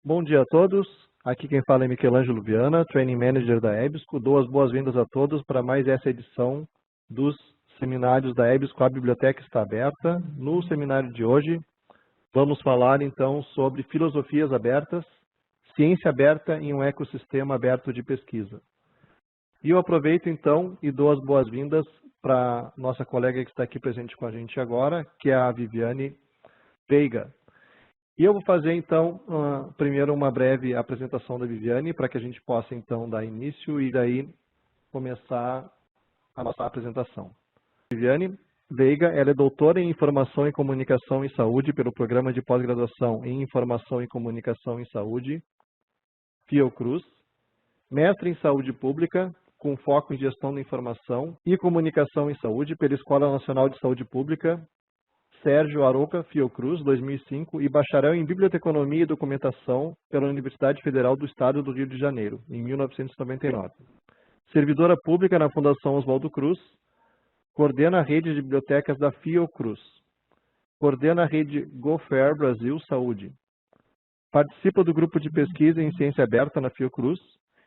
Bom dia a todos, aqui quem fala é Michelangelo Viana, Training Manager da EBSCO. Dou as boas-vindas a todos para mais essa edição dos seminários da EBSCO. A biblioteca está aberta. No seminário de hoje, vamos falar então sobre filosofias abertas, ciência aberta em um ecossistema aberto de pesquisa. E eu aproveito então e dou as boas-vindas para nossa colega que está aqui presente com a gente agora, que é a Viviane Veiga. E eu vou fazer, então, primeiro uma breve apresentação da Viviane, para que a gente possa, então, dar início e daí começar a nossa apresentação. Viviane Veiga, ela é doutora em Informação e Comunicação em Saúde pelo Programa de Pós-Graduação em Informação e Comunicação em Saúde, Fiocruz, mestre em Saúde Pública, com foco em Gestão da Informação e Comunicação em Saúde pela Escola Nacional de Saúde Pública, Sérgio Aroca Fiocruz, 2005, e bacharel em Biblioteconomia e Documentação pela Universidade Federal do Estado do Rio de Janeiro, em 1999. Servidora pública na Fundação Oswaldo Cruz, coordena a rede de bibliotecas da Fiocruz, coordena a rede GoFair Brasil Saúde, participa do grupo de pesquisa em ciência aberta na Fiocruz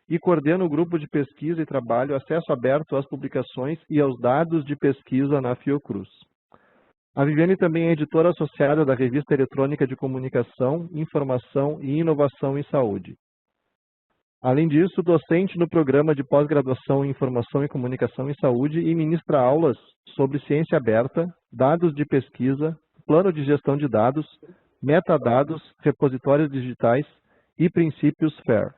e coordena o grupo de pesquisa e trabalho acesso aberto às publicações e aos dados de pesquisa na Fiocruz. A Viviane também é editora associada da Revista Eletrônica de Comunicação, Informação e Inovação em Saúde. Além disso, docente no programa de pós-graduação em Informação e Comunicação em Saúde e ministra aulas sobre ciência aberta, dados de pesquisa, plano de gestão de dados, metadados, repositórios digitais e princípios FAIR.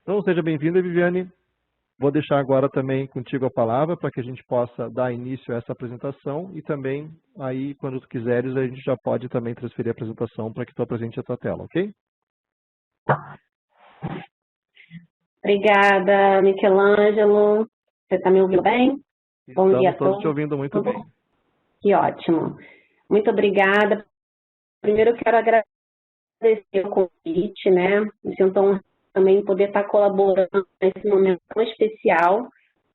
Então, seja bem-vinda, Viviane. Vou deixar agora também contigo a palavra para que a gente possa dar início a essa apresentação e também, aí, quando tu quiseres, a gente já pode também transferir a apresentação para que tu apresente a tua tela, ok? Obrigada, Michelangelo. Você está me ouvindo bem? Bom dia a todos. Estamos te ouvindo muito bem. Que ótimo. Muito obrigada. Primeiro, eu quero agradecer o convite, né? Me sinto honrada também poder estar colaborando nesse momento tão especial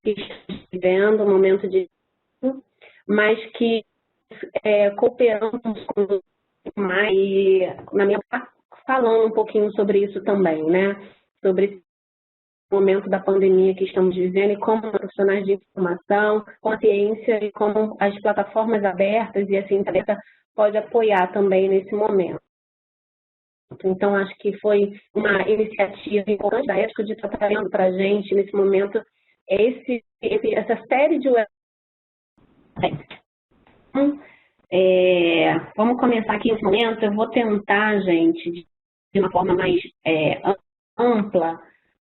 que estamos vivendo, um momento de mas que cooperamos com mais e na minha falando um pouquinho sobre isso também, né? Sobre esse momento da pandemia que estamos vivendo e como profissionais de informação, com a ciência e como as plataformas abertas e a ciência aberta pode apoiar também nesse momento. Então, acho que foi uma iniciativa importante da EBSCO de estar trazendo para a gente, nesse momento, essa série de vamos começar aqui nesse momento. Eu vou tentar, gente, de uma forma mais ampla,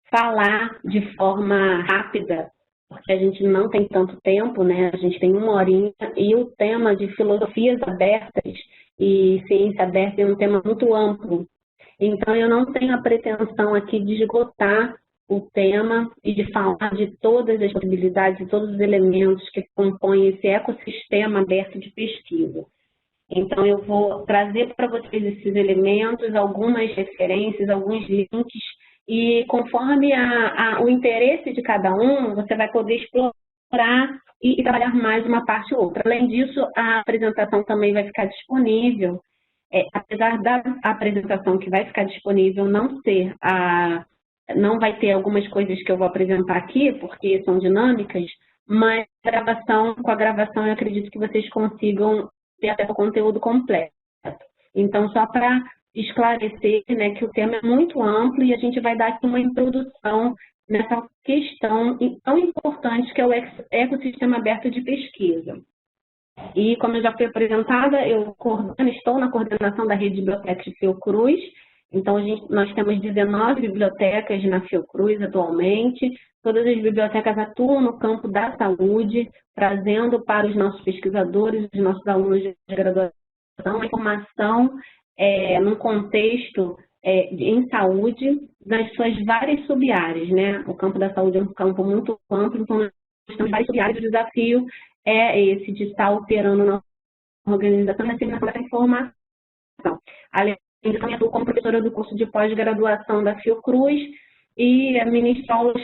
falar de forma rápida, porque a gente não tem tanto tempo, né? A gente tem 1 horinha, e o tema de filosofias abertas e ciência aberta é um tema muito amplo. Então, eu não tenho a pretensão aqui de esgotar o tema e de falar de todas as possibilidades e todos os elementos que compõem esse ecossistema aberto de pesquisa. Então, eu vou trazer para vocês esses elementos, algumas referências, alguns links, e conforme o interesse de cada um, você vai poder explorar e trabalhar mais uma parte ou outra. Além disso, a apresentação também vai ficar disponível. Apesar da apresentação que vai ficar disponível não vai ter algumas coisas que eu vou apresentar aqui, porque são dinâmicas, mas com a gravação eu acredito que vocês consigam ter até o conteúdo completo. Então, só para esclarecer, né, que o tema é muito amplo e a gente vai dar aqui uma introdução nessa questão tão importante que é o ecossistema aberto de pesquisa. E, como eu já fui apresentada, eu estou na coordenação da rede de bibliotecas de Fiocruz. Então, nós temos 19 bibliotecas na Fiocruz atualmente. Todas as bibliotecas atuam no campo da saúde, trazendo para os nossos pesquisadores, os nossos alunos de graduação, a informação num contexto em saúde, das suas várias sub-áreas, né? O campo da saúde é um campo muito amplo, então nós temos várias sub-áreas. O desafio é esse de estar operando na organização da disseminação dessa informação. Além disso, eu atuo como professora do curso de pós-graduação da Fiocruz e ministro aulas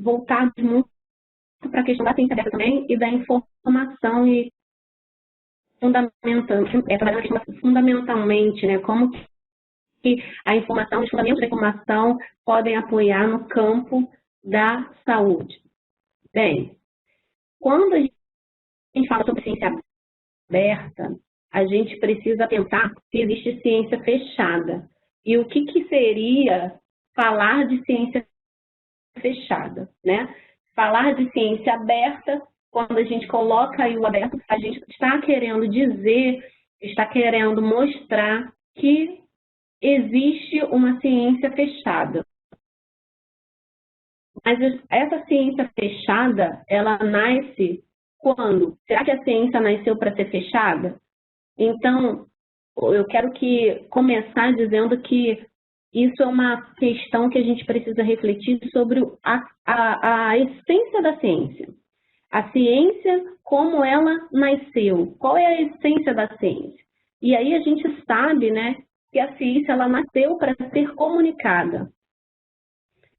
voltadas muito para a questão da ciência aberta também e da informação e fundamentalmente, né, como a informação, os fundamentos da informação podem apoiar no campo da saúde. Bem, quando a gente fala sobre ciência aberta, a gente precisa pensar se existe ciência fechada. E o que seria falar de ciência fechada, né? Falar de ciência aberta, quando a gente coloca aí o aberto, a gente está querendo dizer, está querendo mostrar que existe uma ciência fechada. Mas essa ciência fechada, ela nasce quando? Será que a ciência nasceu para ser fechada? Então, eu quero começar dizendo que isso é uma questão que a gente precisa refletir sobre a essência da ciência. A ciência, como ela nasceu, qual é a essência da ciência? E aí a gente sabe, né, que a ciência ela nasceu para ser comunicada.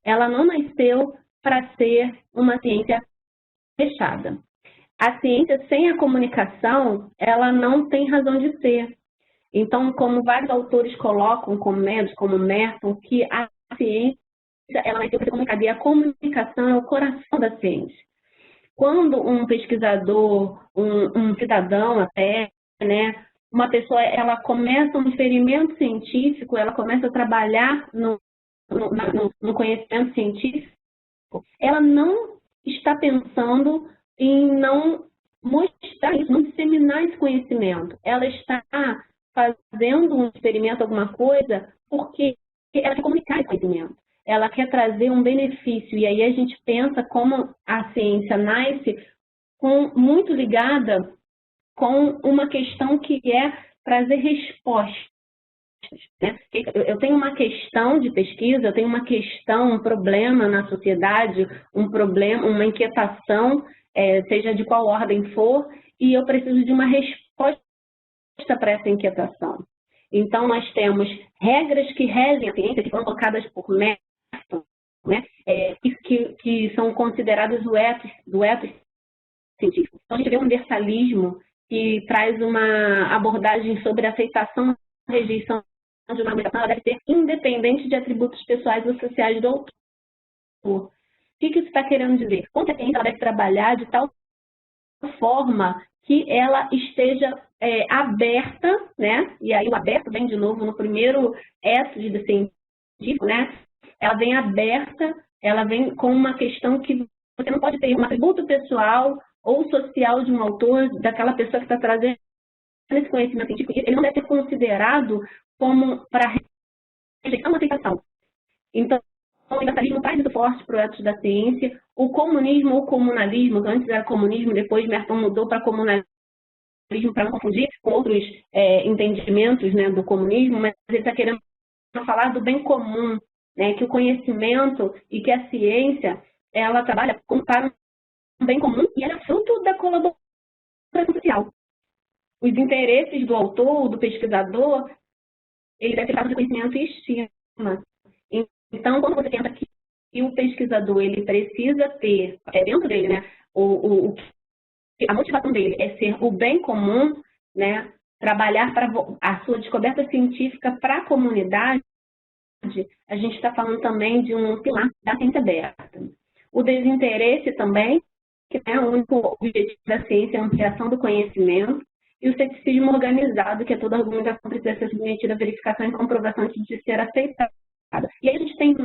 Ela não nasceu para ser uma ciência fechada. A ciência sem a comunicação, ela não tem razão de ser. Então, como vários autores colocam, como médicos, como Merton, que a ciência ela nasceu para ser comunicada, e a comunicação é o coração da ciência. Quando um pesquisador, um cidadão até, né, uma pessoa, ela começa um experimento científico, ela começa a trabalhar no conhecimento científico, ela não está pensando em não mostrar isso, não disseminar esse conhecimento. Ela está fazendo um experimento, alguma coisa, porque ela quer comunicar esse conhecimento. Ela quer trazer um benefício. E aí a gente pensa como a ciência nasce muito ligada com uma questão que é trazer respostas. Né? Eu tenho uma questão de pesquisa, eu tenho uma questão, um problema na sociedade, um problema, uma inquietação, seja de qual ordem for, e eu preciso de uma resposta para essa inquietação. Então, nós temos regras que regem a ciência, que foram colocadas por Merton, né? Que são consideradas do ethos científico. Então, a gente vê um universalismo que traz uma abordagem sobre a aceitação e rejeição de uma argumentação, ela deve ser independente de atributos pessoais ou sociais do autor. O que isso está querendo dizer? Como a ciência ela deve trabalhar de tal forma que ela esteja aberta, né? E aí o aberto vem de novo no primeiro ethos do científico, né? Ela vem aberta, ela vem com uma questão que você não pode ter um atributo pessoal ou social de um autor, daquela pessoa que está trazendo esse conhecimento científico, ele não deve ser considerado como para rejeitar uma aceitação. Então, o universalismo traz muito forte para o ethos da ciência. O comunismo ou comunalismo, que antes era comunismo, depois Merton mudou para comunalismo para não confundir com outros entendimentos, né, do comunismo, mas ele está querendo falar do bem comum, né, que o conhecimento e que a ciência, ela trabalha para um bem comum e ela é fruto da colaboração social. Os interesses do autor, do pesquisador, ele deve ter falta de conhecimento e estima. Então, quando você pensa que o pesquisador ele precisa ter, dentro dele, né, a motivação dele é ser o bem comum, né, trabalhar para a sua descoberta científica para a comunidade, a gente está falando também de um pilar da ciência aberta. O desinteresse também, que é o único objetivo da ciência, é a ampliação do conhecimento, e o ceticismo organizado, que é toda argumentação precisa ser submetida à verificação e comprovação antes de ser aceitada. E aí a gente tem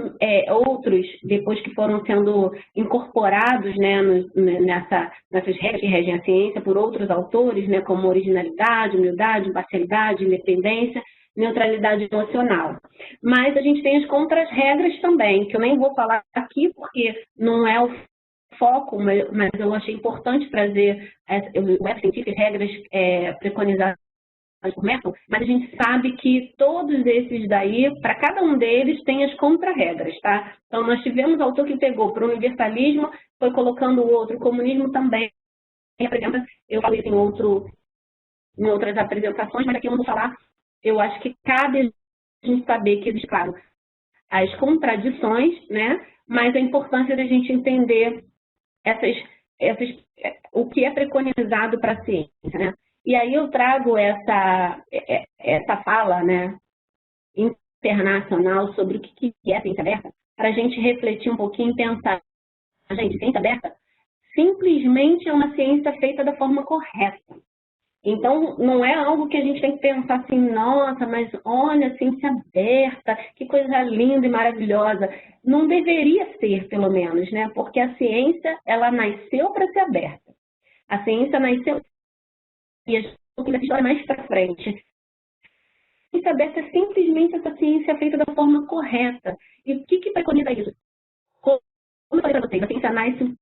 outros, depois que foram sendo incorporados, né, nessas regras que regem a ciência por outros autores, né, como originalidade, humildade, imparcialidade, independência, neutralidade emocional. Mas a gente tem as contras-regras também, que eu nem vou falar aqui porque não é o foco, mas eu achei importante trazer o ethos científico e regras preconizadas por Merton, mas a gente sabe que todos esses daí, para cada um deles, tem as contra-regras, tá? Então, nós tivemos autor que pegou para o universalismo, foi colocando o outro, o comunismo também. Por exemplo, eu falei isso em outras apresentações, mas aqui eu não vou falar. Eu acho que cabe a gente saber que existe, claro, as contradições, né? Mas a importância da gente entender o que é preconizado para a ciência, né? E aí eu trago essa fala, né? internacional sobre o que é ciência aberta, para a gente refletir um pouquinho e pensar, gente, ciência aberta simplesmente é uma ciência feita da forma correta. Então, não é algo que a gente tem que pensar assim, nossa, mas olha, ciência aberta, que coisa linda e maravilhosa. Não deveria ser, pelo menos, né? Porque a ciência, ela nasceu para ser aberta. A ciência nasceu, e a gente vai mais para frente. A ciência aberta é simplesmente essa ciência feita da forma correta. E o que preconiza isso? Como eu falei para vocês, a ciência nasce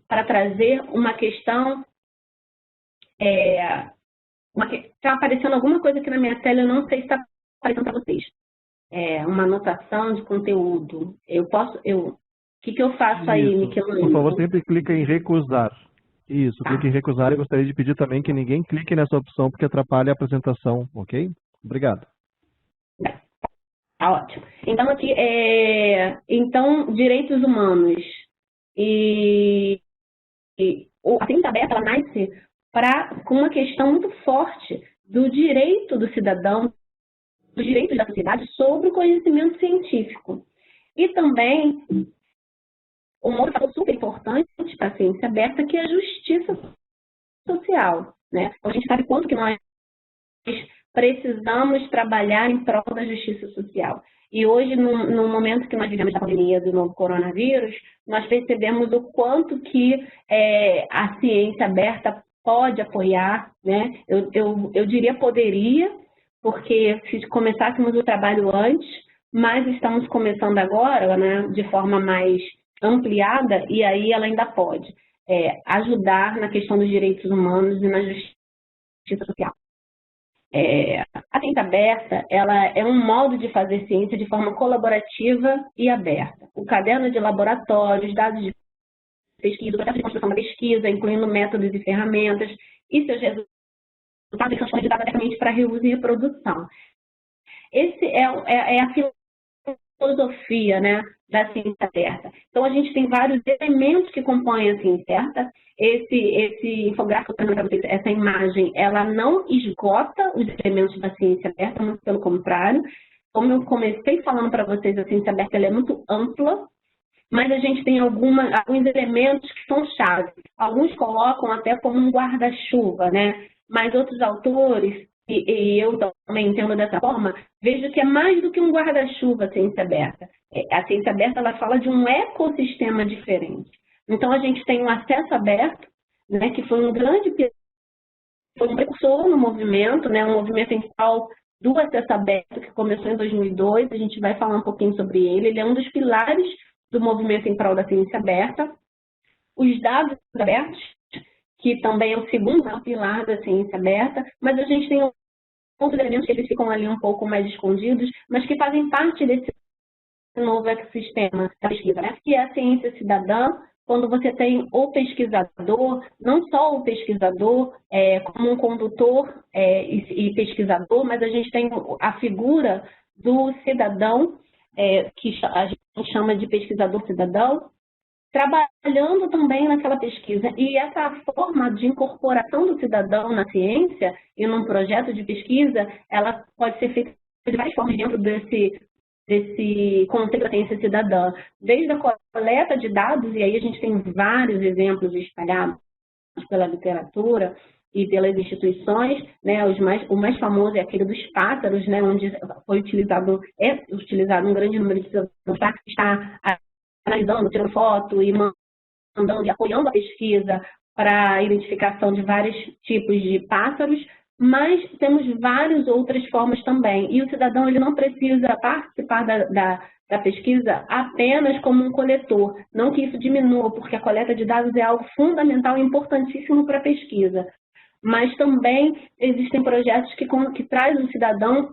para trazer uma questão. Está aparecendo alguma coisa aqui na minha tela, eu não sei se está aparecendo para vocês. Uma anotação de conteúdo. O que eu faço aí, Michelangelo? Por favor, sempre clica em recusar. Isso, clique em recusar. Eu gostaria de pedir também que ninguém clique nessa opção, porque atrapalha a apresentação, ok? Obrigado. Tá ótimo. Então, aqui, então, direitos humanos. A ciência aberta, ela nasce com uma questão muito forte do direito do cidadão, dos direitos da sociedade sobre o conhecimento científico. E também, um outro fator super importante para a ciência aberta, que é a justiça social, né? A gente sabe quanto que nós precisamos trabalhar em prol da justiça social. E hoje, no momento que nós vivemos da pandemia do novo coronavírus, nós percebemos o quanto que a ciência aberta pode apoiar, né? Eu diria poderia, porque se começássemos o trabalho antes, mas estamos começando agora, né, de forma mais ampliada, e aí ela ainda pode ajudar na questão dos direitos humanos e na justiça social. A ciência aberta, ela é um modo de fazer ciência de forma colaborativa e aberta. O caderno de laboratórios, dados de pesquisa, o processo de construção da pesquisa, incluindo métodos e ferramentas, e seus resultados são disponibilizados diretamente para reuso e reprodução. Esse é a filosofia, né, da ciência aberta. Então, a gente tem vários elementos que compõem a ciência aberta. Esse infográfico, essa imagem, ela não esgota os elementos da ciência aberta, muito pelo contrário. Como eu comecei falando para vocês, a ciência aberta ela é muito ampla, mas a gente tem alguns elementos que são chave. Alguns colocam até como um guarda-chuva, né? Mas outros autores, e eu também entendo dessa forma, vejo que é mais do que um guarda-chuva a ciência aberta. A ciência aberta, ela fala de um ecossistema diferente. Então, a gente tem um acesso aberto, né, que foi um precursor no movimento, né, um movimento em prol do acesso aberto, que começou em 2002, a gente vai falar um pouquinho sobre ele. Ele é um dos pilares do movimento em prol da ciência aberta. Os dados abertos, que também é o segundo pilar da ciência aberta, mas a gente tem outros elementos que eles ficam ali um pouco mais escondidos, mas que fazem parte desse novo ecossistema da pesquisa, né? Que é a ciência cidadã, quando você tem o pesquisador, não só o pesquisador como um condutor e pesquisador, mas a gente tem a figura do cidadão, que a gente chama de pesquisador cidadão, trabalhando também naquela pesquisa. E essa forma de incorporação do cidadão na ciência e num projeto de pesquisa, ela pode ser feita de várias formas dentro desse conceito da ciência cidadã. Desde a coleta de dados, e aí a gente tem vários exemplos espalhados pela literatura e pelas instituições, né? O mais famoso é aquele dos pássaros, né? Onde é utilizado um grande número de cidadãos para estar analisando, tirando foto e mandando e apoiando a pesquisa para a identificação de vários tipos de pássaros, mas temos várias outras formas também. E o cidadão ele não precisa participar da pesquisa apenas como um coletor. Não que isso diminua, porque a coleta de dados é algo fundamental e importantíssimo para a pesquisa. Mas também existem projetos que trazem o cidadão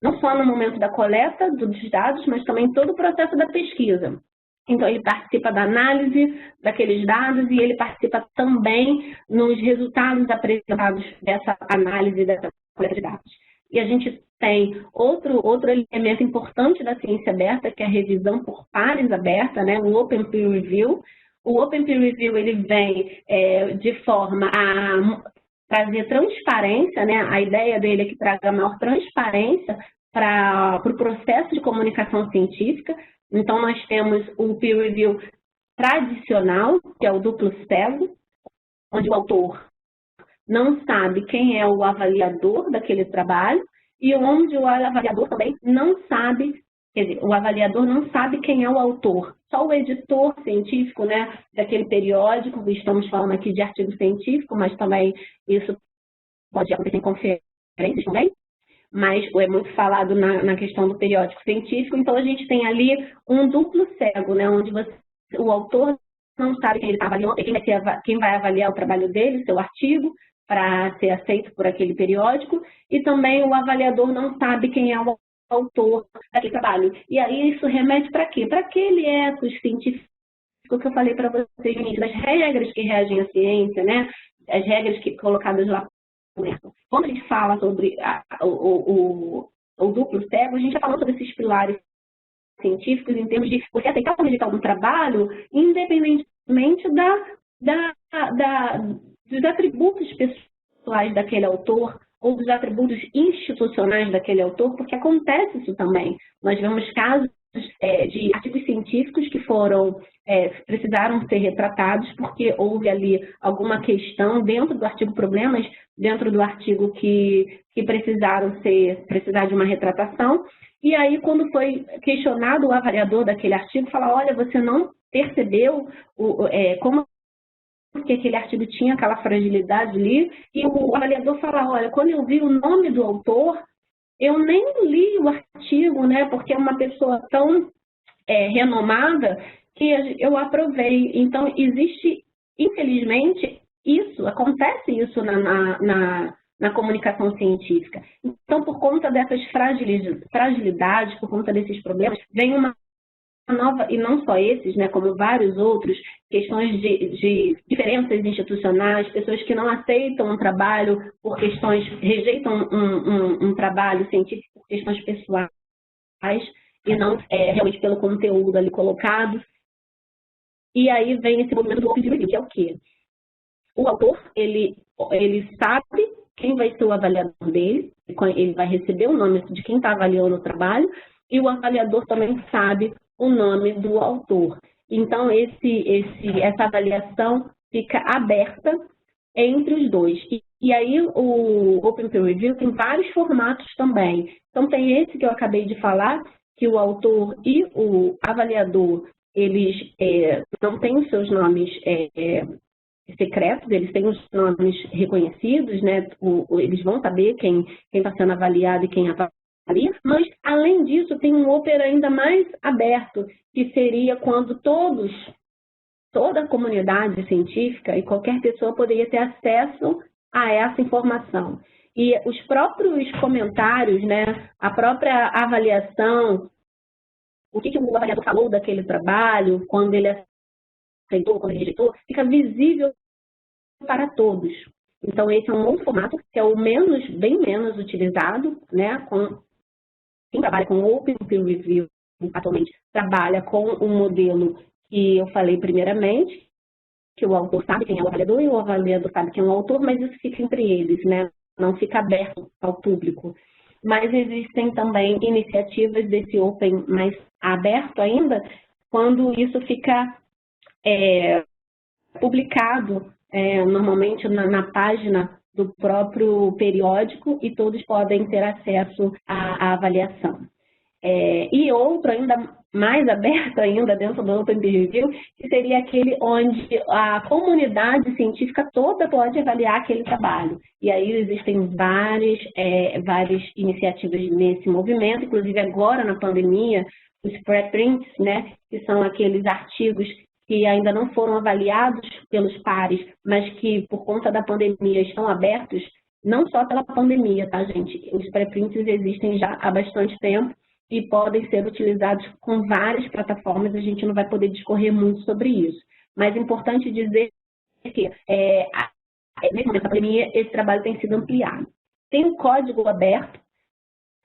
não só no momento da coleta dos dados, mas também todo o processo da pesquisa. Então, ele participa da análise daqueles dados e ele participa também nos resultados apresentados dessa análise, dessa coleta de dados. E a gente tem outro elemento importante da ciência aberta, que é a revisão por pares aberta, né? O Open Peer Review. O Open Peer Review ele vem de forma a trazer transparência, né? A ideia dele é que traga maior transparência para o processo de comunicação científica. Então, nós temos o peer review tradicional, que é o duplo cego, onde o autor não sabe quem é o avaliador daquele trabalho e onde o avaliador também não sabe, quer dizer, o avaliador não sabe quem é o autor. Só o editor científico, né, daquele periódico, estamos falando aqui de artigo científico, mas também isso pode acontecer em conferências também, mas é muito falado na questão do periódico científico, então a gente tem ali um duplo cego, né, onde o autor não sabe quem ele está avaliando, quem vai avaliar o trabalho dele, seu artigo, para ser aceito por aquele periódico, e também o avaliador não sabe quem é o autor daquele trabalho. E aí isso remete para quê? Para aquele ethos científico que eu falei para vocês no início, das regras que regem a ciência, né? As regras colocadas lá. Quando a gente fala sobre o duplo cego, a gente está falando sobre esses pilares científicos em termos de você aceitar o resultado do trabalho, independentemente dos atributos pessoais daquele autor ou dos atributos institucionais daquele autor, porque acontece isso também. Nós vemos casos de artigos científicos que precisaram ser retratados porque houve ali alguma questão dentro do artigo, problemas dentro do artigo que precisar de uma retratação. E aí, quando foi questionado o avaliador daquele artigo, fala, olha, você não percebeu como que aquele artigo tinha aquela fragilidade ali, e o avaliador fala, olha, quando eu vi o nome do autor, eu nem li o artigo, né, porque é uma pessoa tão renomada que eu aprovei. Então, existe, infelizmente, acontece isso na comunicação científica. Então, por conta dessas fragilidades, por conta desses problemas, vem uma nova, e não só esses, né, como vários outros, questões de diferenças institucionais, pessoas que não aceitam um trabalho por questões, rejeitam um trabalho científico por questões pessoais e não realmente pelo conteúdo ali colocado. E aí vem esse movimento do Open Peer Review, que é o quê? O autor, ele sabe quem vai ser o avaliador dele, ele vai receber o nome de quem está avaliando o trabalho, e o avaliador também sabe o nome do autor. Então, essa avaliação fica aberta entre os dois. E aí, o Open Peer Review tem vários formatos também. Então, tem esse que eu acabei de falar, que o autor e o avaliador, eles não têm os seus nomes secretos, eles têm os nomes reconhecidos, né? Eles vão saber quem está sendo avaliado e quem avalia. Mas, além disso, tem um Open ainda mais aberto, que seria quando toda a comunidade científica e qualquer pessoa poderia ter acesso a essa informação. E os próprios comentários, né, a própria avaliação, o que o avaliador falou daquele trabalho, quando ele aceitou, quando ele rejeitou, fica visível para todos. Então, esse é um outro formato que é bem menos utilizado, né, quem trabalha com Open Peer Review atualmente trabalha com um modelo que eu falei primeiramente, que o autor sabe quem é o avaliador e o avaliador sabe quem é o autor, mas isso fica entre eles, né? Não fica aberto ao público. Mas existem também iniciativas desse Open mais aberto ainda, quando isso fica publicado normalmente na página do próprio periódico e todos podem ter acesso à avaliação. E outro ainda mais aberto ainda dentro do Open Peer Review, que seria aquele onde a comunidade científica toda pode avaliar aquele trabalho. E aí existem várias iniciativas nesse movimento, inclusive agora na pandemia, os preprints, né, que são aqueles artigos que ainda não foram avaliados pelos pares, mas que, por conta da pandemia, estão abertos, não só pela pandemia, tá, gente? Os pré-prints existem já há bastante tempo e podem ser utilizados com várias plataformas, a gente não vai poder discorrer muito sobre isso. Mas é importante dizer que, nesse momento da pandemia, esse trabalho tem sido ampliado. Tem um código aberto,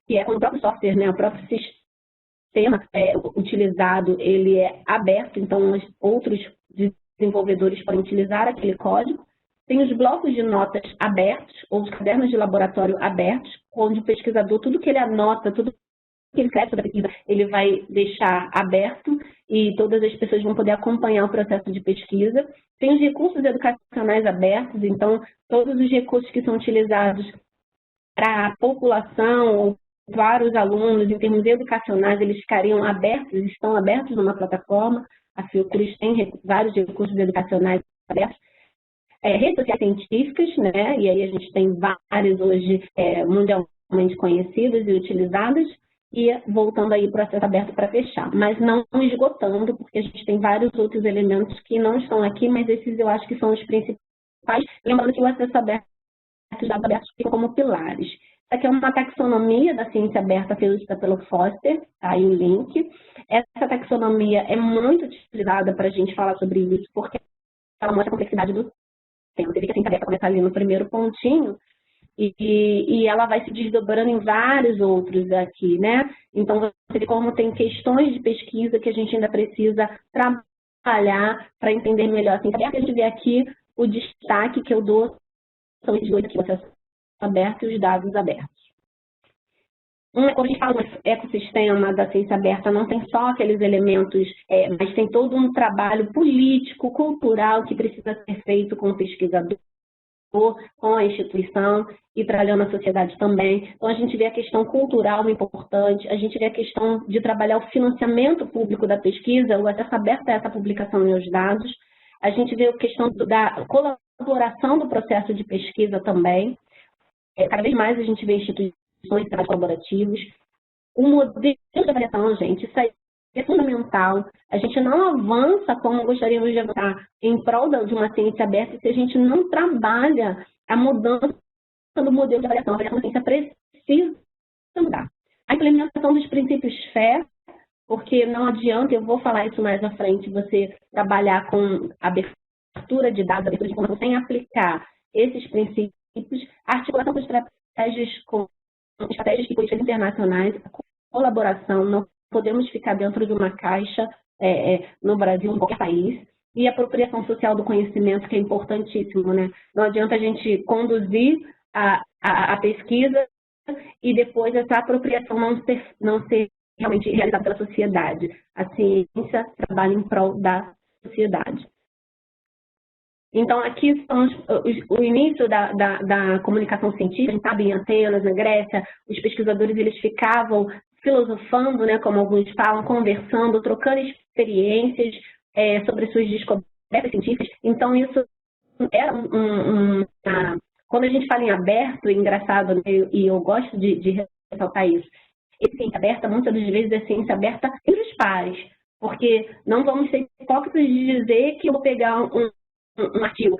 que é com o próprio software, né, o próprio sistema utilizado, ele é aberto, então outros desenvolvedores podem utilizar aquele código, tem os blocos de notas abertos, ou os cadernos de laboratório abertos, onde o pesquisador, tudo que ele anota, tudo que ele escreve sobre a pesquisa, ele vai deixar aberto e todas as pessoas vão poder acompanhar o processo de pesquisa. Tem os recursos educacionais abertos, então todos os recursos que são utilizados para a população ou para os alunos, em termos educacionais, eles ficariam abertos, estão abertos numa plataforma. A Fiocruz tem vários recursos educacionais abertos. Redes sociais científicas, né? E aí a gente tem várias hoje mundialmente conhecidas e utilizadas. E voltando aí o processo aberto para fechar, mas não esgotando, porque a gente tem vários outros elementos que não estão aqui, mas esses eu acho que são os principais. Lembrando que o acesso aberto e os dados abertos ficam como pilares. Isso aqui é uma taxonomia da ciência aberta feita pelo Foster, tá aí o link. Essa taxonomia é muito utilizada para a gente falar sobre isso, porque ela mostra a complexidade do tema. Você vê que a ciência aberta começa ali no primeiro pontinho, e ela vai se desdobrando em vários outros aqui, né? Então, você vê como tem questões de pesquisa que a gente ainda precisa trabalhar para entender melhor. Assim, a gente vê aqui o destaque que eu dou, são esses dois aqui, o acesso aberto e os dados abertos. Quando a gente fala do ecossistema da ciência aberta, não tem só aqueles elementos, mas tem todo um trabalho político, cultural, que precisa ser feito com o pesquisador, com a instituição e trabalhando na sociedade também. Então, a gente vê a questão cultural importante, a gente vê a questão de trabalhar o financiamento público da pesquisa, o acesso aberto a essa publicação e os dados. A gente vê a questão da colaboração do processo de pesquisa também. Cada vez mais a gente vê instituições e trabalhos colaborativos. O modelo de avaliação, gente, isso aí é fundamental. A gente não avança como gostaríamos de avançar em prol de uma ciência aberta se a gente não trabalha a mudança do modelo de avaliação. A avaliação da ciência precisa mudar. A implementação dos princípios FAIR, porque não adianta, eu vou falar isso mais à frente, você trabalhar com abertura de dados, abertura de informação, sem aplicar esses princípios, articulação com estratégias e políticas internacionais, colaboração, não podemos ficar dentro de uma caixa no Brasil, em qualquer país, e a apropriação social do conhecimento, que é importantíssimo, né? Não adianta a gente conduzir a pesquisa e depois essa apropriação não ser realmente realizada pela sociedade. A ciência trabalha em prol da sociedade. Então, aqui são o início da comunicação científica. A gente sabe, em Atenas, na Grécia, os pesquisadores eles ficavam filosofando, né, como alguns falam, conversando, trocando experiências sobre suas descobertas científicas. Então, isso era quando a gente fala em aberto, é engraçado, né, e eu gosto de ressaltar isso, essa ciência aberta, muitas das vezes, é ciência aberta entre os pares, porque não vamos ser hipócritas de dizer que eu vou pegar um artigo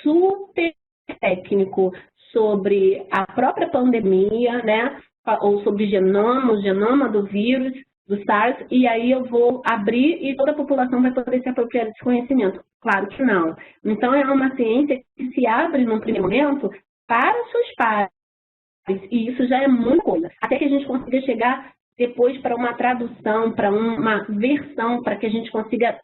super técnico sobre a própria pandemia, né, ou sobre o genoma do vírus, do SARS, e aí eu vou abrir e toda a população vai poder se apropriar desse conhecimento. Claro que não. Então, é uma ciência que se abre, num primeiro momento, para os seus pares, e isso já é muita coisa. Até que a gente consiga chegar depois para uma tradução, para uma versão, para que a gente consiga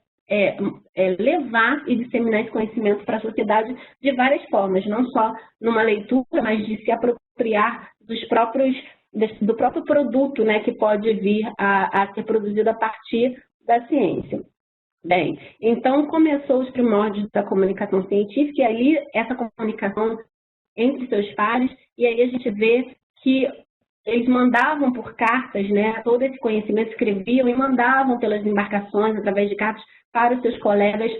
levar e disseminar esse conhecimento para a sociedade de várias formas, não só numa leitura, mas de se apropriar do próprio produto, né, que pode vir a ser produzido a partir da ciência. Bem, então começou os primórdios da comunicação científica e aí essa comunicação entre seus pares, e aí a gente vê que eles mandavam por cartas, né, todo esse conhecimento, escreviam e mandavam pelas embarcações, através de cartas, para os seus colegas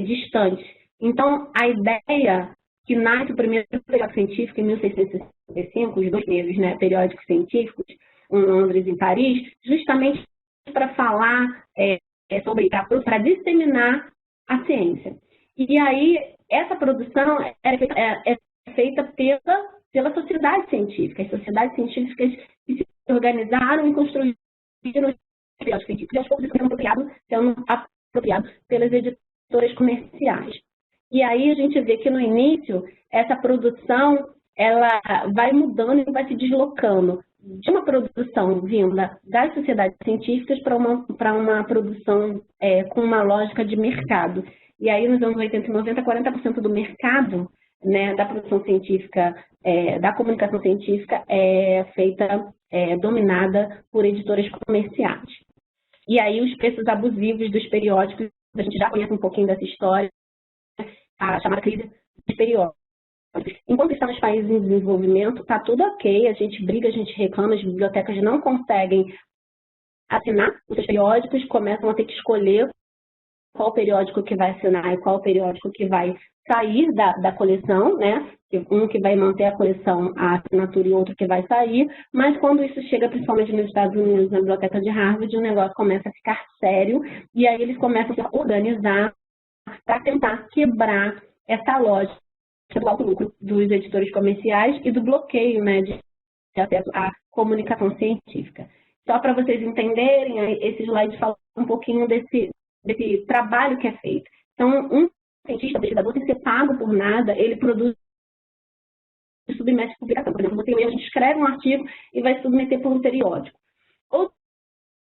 distantes. Então, a ideia que nasce o primeiro periódico científico em 1665, os 2 primeiros, né, periódicos científicos, em Londres e em Paris, justamente para falar para disseminar a ciência. E aí, essa produção é feita pela sociedade científica. As sociedades científicas que se organizaram e construíram os periódicos científicos. E aos poucos isso sendo apropriado pelas editoras comerciais. E aí a gente vê que no início essa produção ela vai mudando e vai se deslocando de uma produção vinda das sociedades científicas para uma produção com uma lógica de mercado. E aí, nos anos 80 e 90, 40% do mercado, né, da produção científica, da comunicação científica é feita, dominada por editoras comerciais. E aí os preços abusivos dos periódicos, a gente já conhece um pouquinho dessa história, a chamada crise dos periódicos. Enquanto está nos países em desenvolvimento, está tudo ok, a gente briga, a gente reclama, as bibliotecas não conseguem assinar os seus periódicos, começam a ter que escolher qual periódico que vai assinar e qual periódico que vai sair da coleção, né? Um que vai manter a coleção, a assinatura, e outro que vai sair, mas quando isso chega principalmente nos Estados Unidos, na biblioteca de Harvard, o negócio começa a ficar sério, e aí eles começam a se organizar para tentar quebrar essa lógica do alto lucro dos editores comerciais e do bloqueio, né, de acesso à comunicação científica. Só para vocês entenderem, esse slide fala um pouquinho desse trabalho que é feito. Então, um cientista, pesquisador, sem ser pago por nada, ele produz e submete a publicação. Por exemplo, a gente escreve um artigo e vai submeter por um periódico. Outro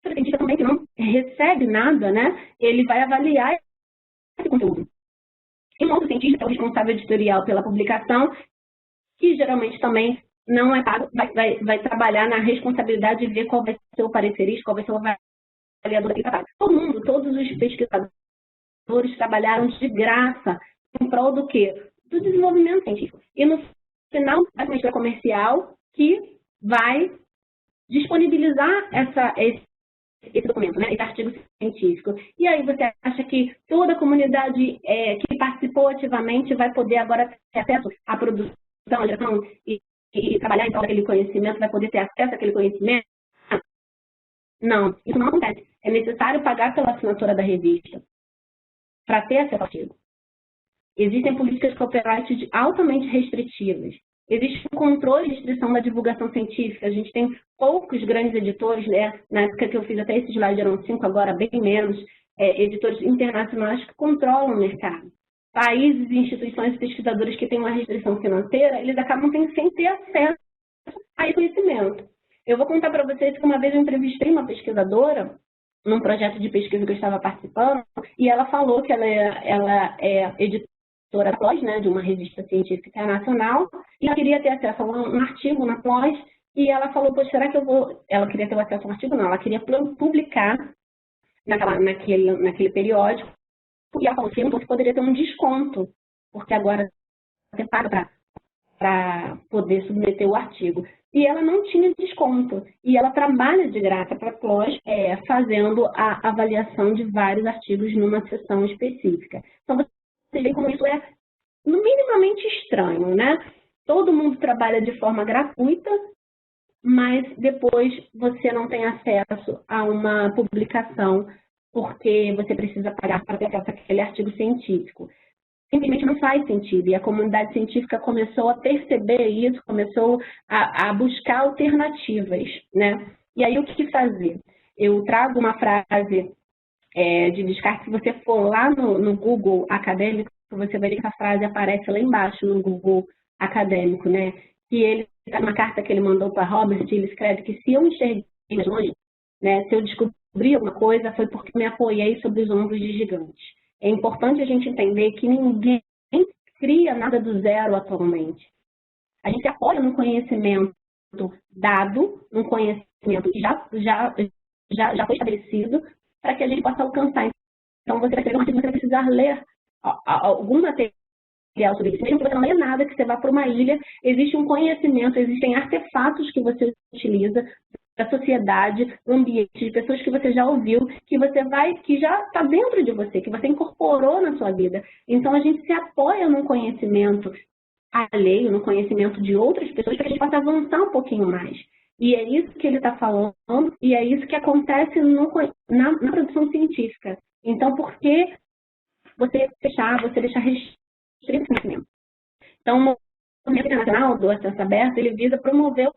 cientista também que não recebe nada, né, ele vai avaliar esse conteúdo. E um outro cientista, que é o responsável editorial pela publicação, que geralmente também não é pago, vai trabalhar na responsabilidade de ver qual vai ser o parecerista, qual vai ser o avaliador daquele trabalho. Todo mundo, todos os pesquisadores trabalharam de graça em prol do quê? Do desenvolvimento científico. E no final, a indústria comercial que vai disponibilizar esse documento, né, esse artigo científico. E aí você acha que toda a comunidade que participou ativamente vai poder agora ter acesso à produção, à geração e trabalhar em prol daquele conhecimento, vai poder ter acesso àquele conhecimento? Não, isso não acontece. É necessário pagar pela assinatura da revista para ter acesso ao artigo. Existem políticas de copyright altamente restritivas. Existe um controle e restrição da divulgação científica. A gente tem poucos grandes editores, né? Na época que eu fiz até esse slide eram 5, agora bem menos, editores internacionais que controlam o mercado. Países, instituições e pesquisadores que têm uma restrição financeira, eles acabam sem ter acesso a esse conhecimento. Eu vou contar para vocês que uma vez eu entrevistei uma pesquisadora num projeto de pesquisa que eu estava participando, e ela falou que ela é editora da PLOS, né, de uma revista científica internacional, e ela queria ter acesso a um artigo na PLOS, e ela falou, pois será que eu vou... Ela queria ter acesso a um artigo? Não, ela queria publicar naquele periódico, e ela falou que então, você poderia ter um desconto, porque agora você paga para poder submeter o artigo. E ela não tinha desconto. E ela trabalha de graça para a PLOS, fazendo a avaliação de vários artigos numa sessão específica. Então, você vê como isso é minimamente estranho, né? Todo mundo trabalha de forma gratuita, mas depois você não tem acesso a uma publicação porque você precisa pagar para ter acesso àquele artigo científico. Simplesmente não faz sentido. E a comunidade científica começou a perceber isso, começou a buscar alternativas, né? E aí, o que fazer? Eu trago uma frase de descarte. Se você for lá no Google acadêmico, você vai ver que a frase aparece lá embaixo no Google acadêmico, né? Que ele, uma carta que ele mandou para Robert, ele escreve que se eu enxerguei mais longe, né, se eu descobri alguma coisa, foi porque me apoiei sobre os ombros de gigantes. É importante a gente entender que ninguém cria nada do zero atualmente. A gente apoia num conhecimento dado, num conhecimento que já foi estabelecido, para que a gente possa alcançar. Então, você vai escrever um artigo, você vai precisar ler algum material sobre isso. Mesmo que você não leia nada, que você vá para uma ilha, existe um conhecimento, existem artefatos que você utiliza da sociedade, do ambiente, de pessoas que você já ouviu, que já está dentro de você, que você incorporou na sua vida. Então, a gente se apoia num conhecimento alheio, no conhecimento de outras pessoas, para que a gente possa avançar um pouquinho mais. E é isso que ele está falando, e é isso que acontece na produção científica. Então, por que você deixar restrito o conhecimento? Então, o Movimento Internacional do Acesso Aberto, ele visa promover o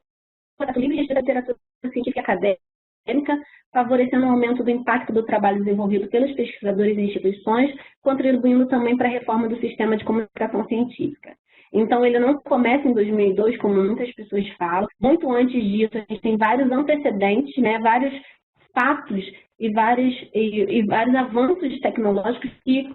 processo livre de literatura científica e acadêmica, favorecendo o aumento do impacto do trabalho desenvolvido pelos pesquisadores e instituições, contribuindo também para a reforma do sistema de comunicação científica. Então, ele não começa em 2002, como muitas pessoas falam. Muito antes disso, a gente tem vários antecedentes, né, vários fatos vários avanços tecnológicos que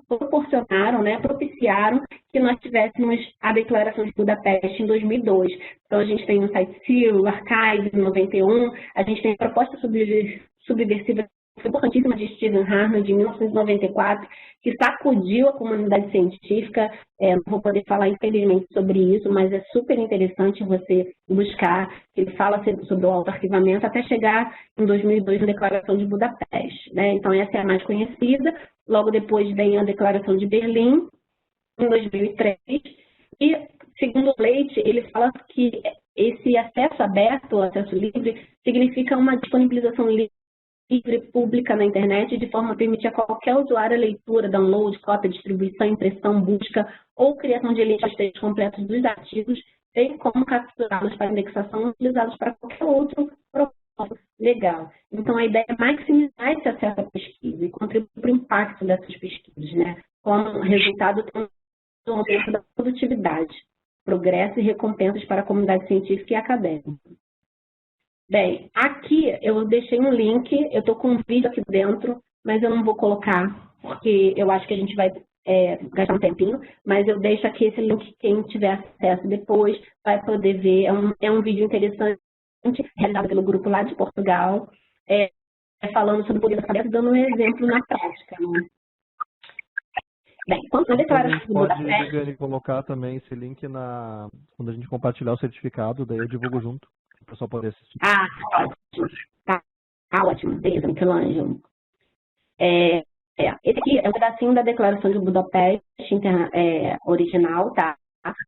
proporcionaram, né, propiciaram que nós tivéssemos a Declaração de Budapeste em 2002. Então, a gente tem o site Seal, o Archive, em 91, a gente tem a proposta subversiva importantíssima de Stephen Harnad, de 1994, que sacudiu a comunidade científica. Não vou poder falar, infelizmente, sobre isso, mas é super interessante você buscar. Ele fala sobre o autoarquivamento até chegar em 2002 na Declaração de Budapeste, né? Então, essa é a mais conhecida. Logo depois vem a Declaração de Berlim, em 2003. E, segundo Leite, ele fala que esse acesso aberto, acesso livre, significa uma disponibilização livre pública na internet, de forma a permitir a qualquer usuário a leitura, download, cópia, distribuição, impressão, busca ou criação de links textos completos dos artigos, bem como capturá-los para indexação e utilizá-los para qualquer outro propósito legal. Então, a ideia é maximizar esse acesso à pesquisa e contribuir para o impacto dessas pesquisas, né? Como resultado, tem um aumento da produtividade, progresso e recompensas para a comunidade científica e acadêmica. Bem, aqui eu deixei um link, eu estou com um vídeo aqui dentro, mas eu não vou colocar, porque eu acho que a gente vai gastar um tempinho, mas eu deixo aqui esse link, quem tiver acesso depois vai poder ver. É um vídeo interessante, realizado pelo grupo lá de Portugal, falando sobre o poder da cabeça, dando um exemplo na prática, né? Bem, quando a declaração de Budapeste... Pode colocar também esse link quando a gente compartilhar o certificado, daí eu divulgo junto. O pessoal pode assistir. Ótimo. Tá ótimo. Beleza, Michelangelo. Esse aqui é um pedacinho da Declaração de Budapeste original, tá?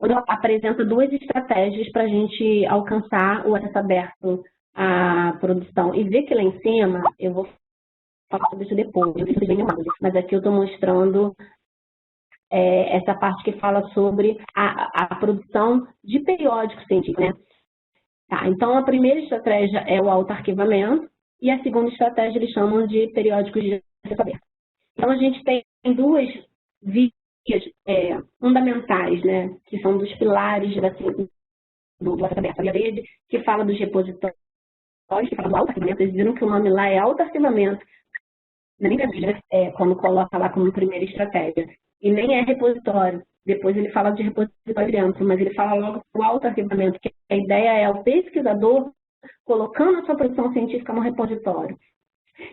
Onde ela apresenta duas estratégias para a gente alcançar o acesso aberto à produção. E ver que lá em cima, eu vou falar sobre isso depois, mas aqui eu estou mostrando essa parte que fala sobre a produção de periódicos científicos, né? Tá, então, a primeira estratégia é o autoarquivamento e a segunda estratégia eles chamam de periódicos de acesso aberto. Então, a gente tem duas vias fundamentais, né, que são dos pilares do acesso aberto. A via verde, que fala dos repositórios, que fala do autoarquivamento. Vocês viram que o nome lá é autoarquivamento, nem quando coloca lá como primeira estratégia. E nem é repositório. Depois ele fala de repositório dentro, mas ele fala logo do autoarquivamento, que a ideia é o pesquisador colocando a sua produção científica no repositório.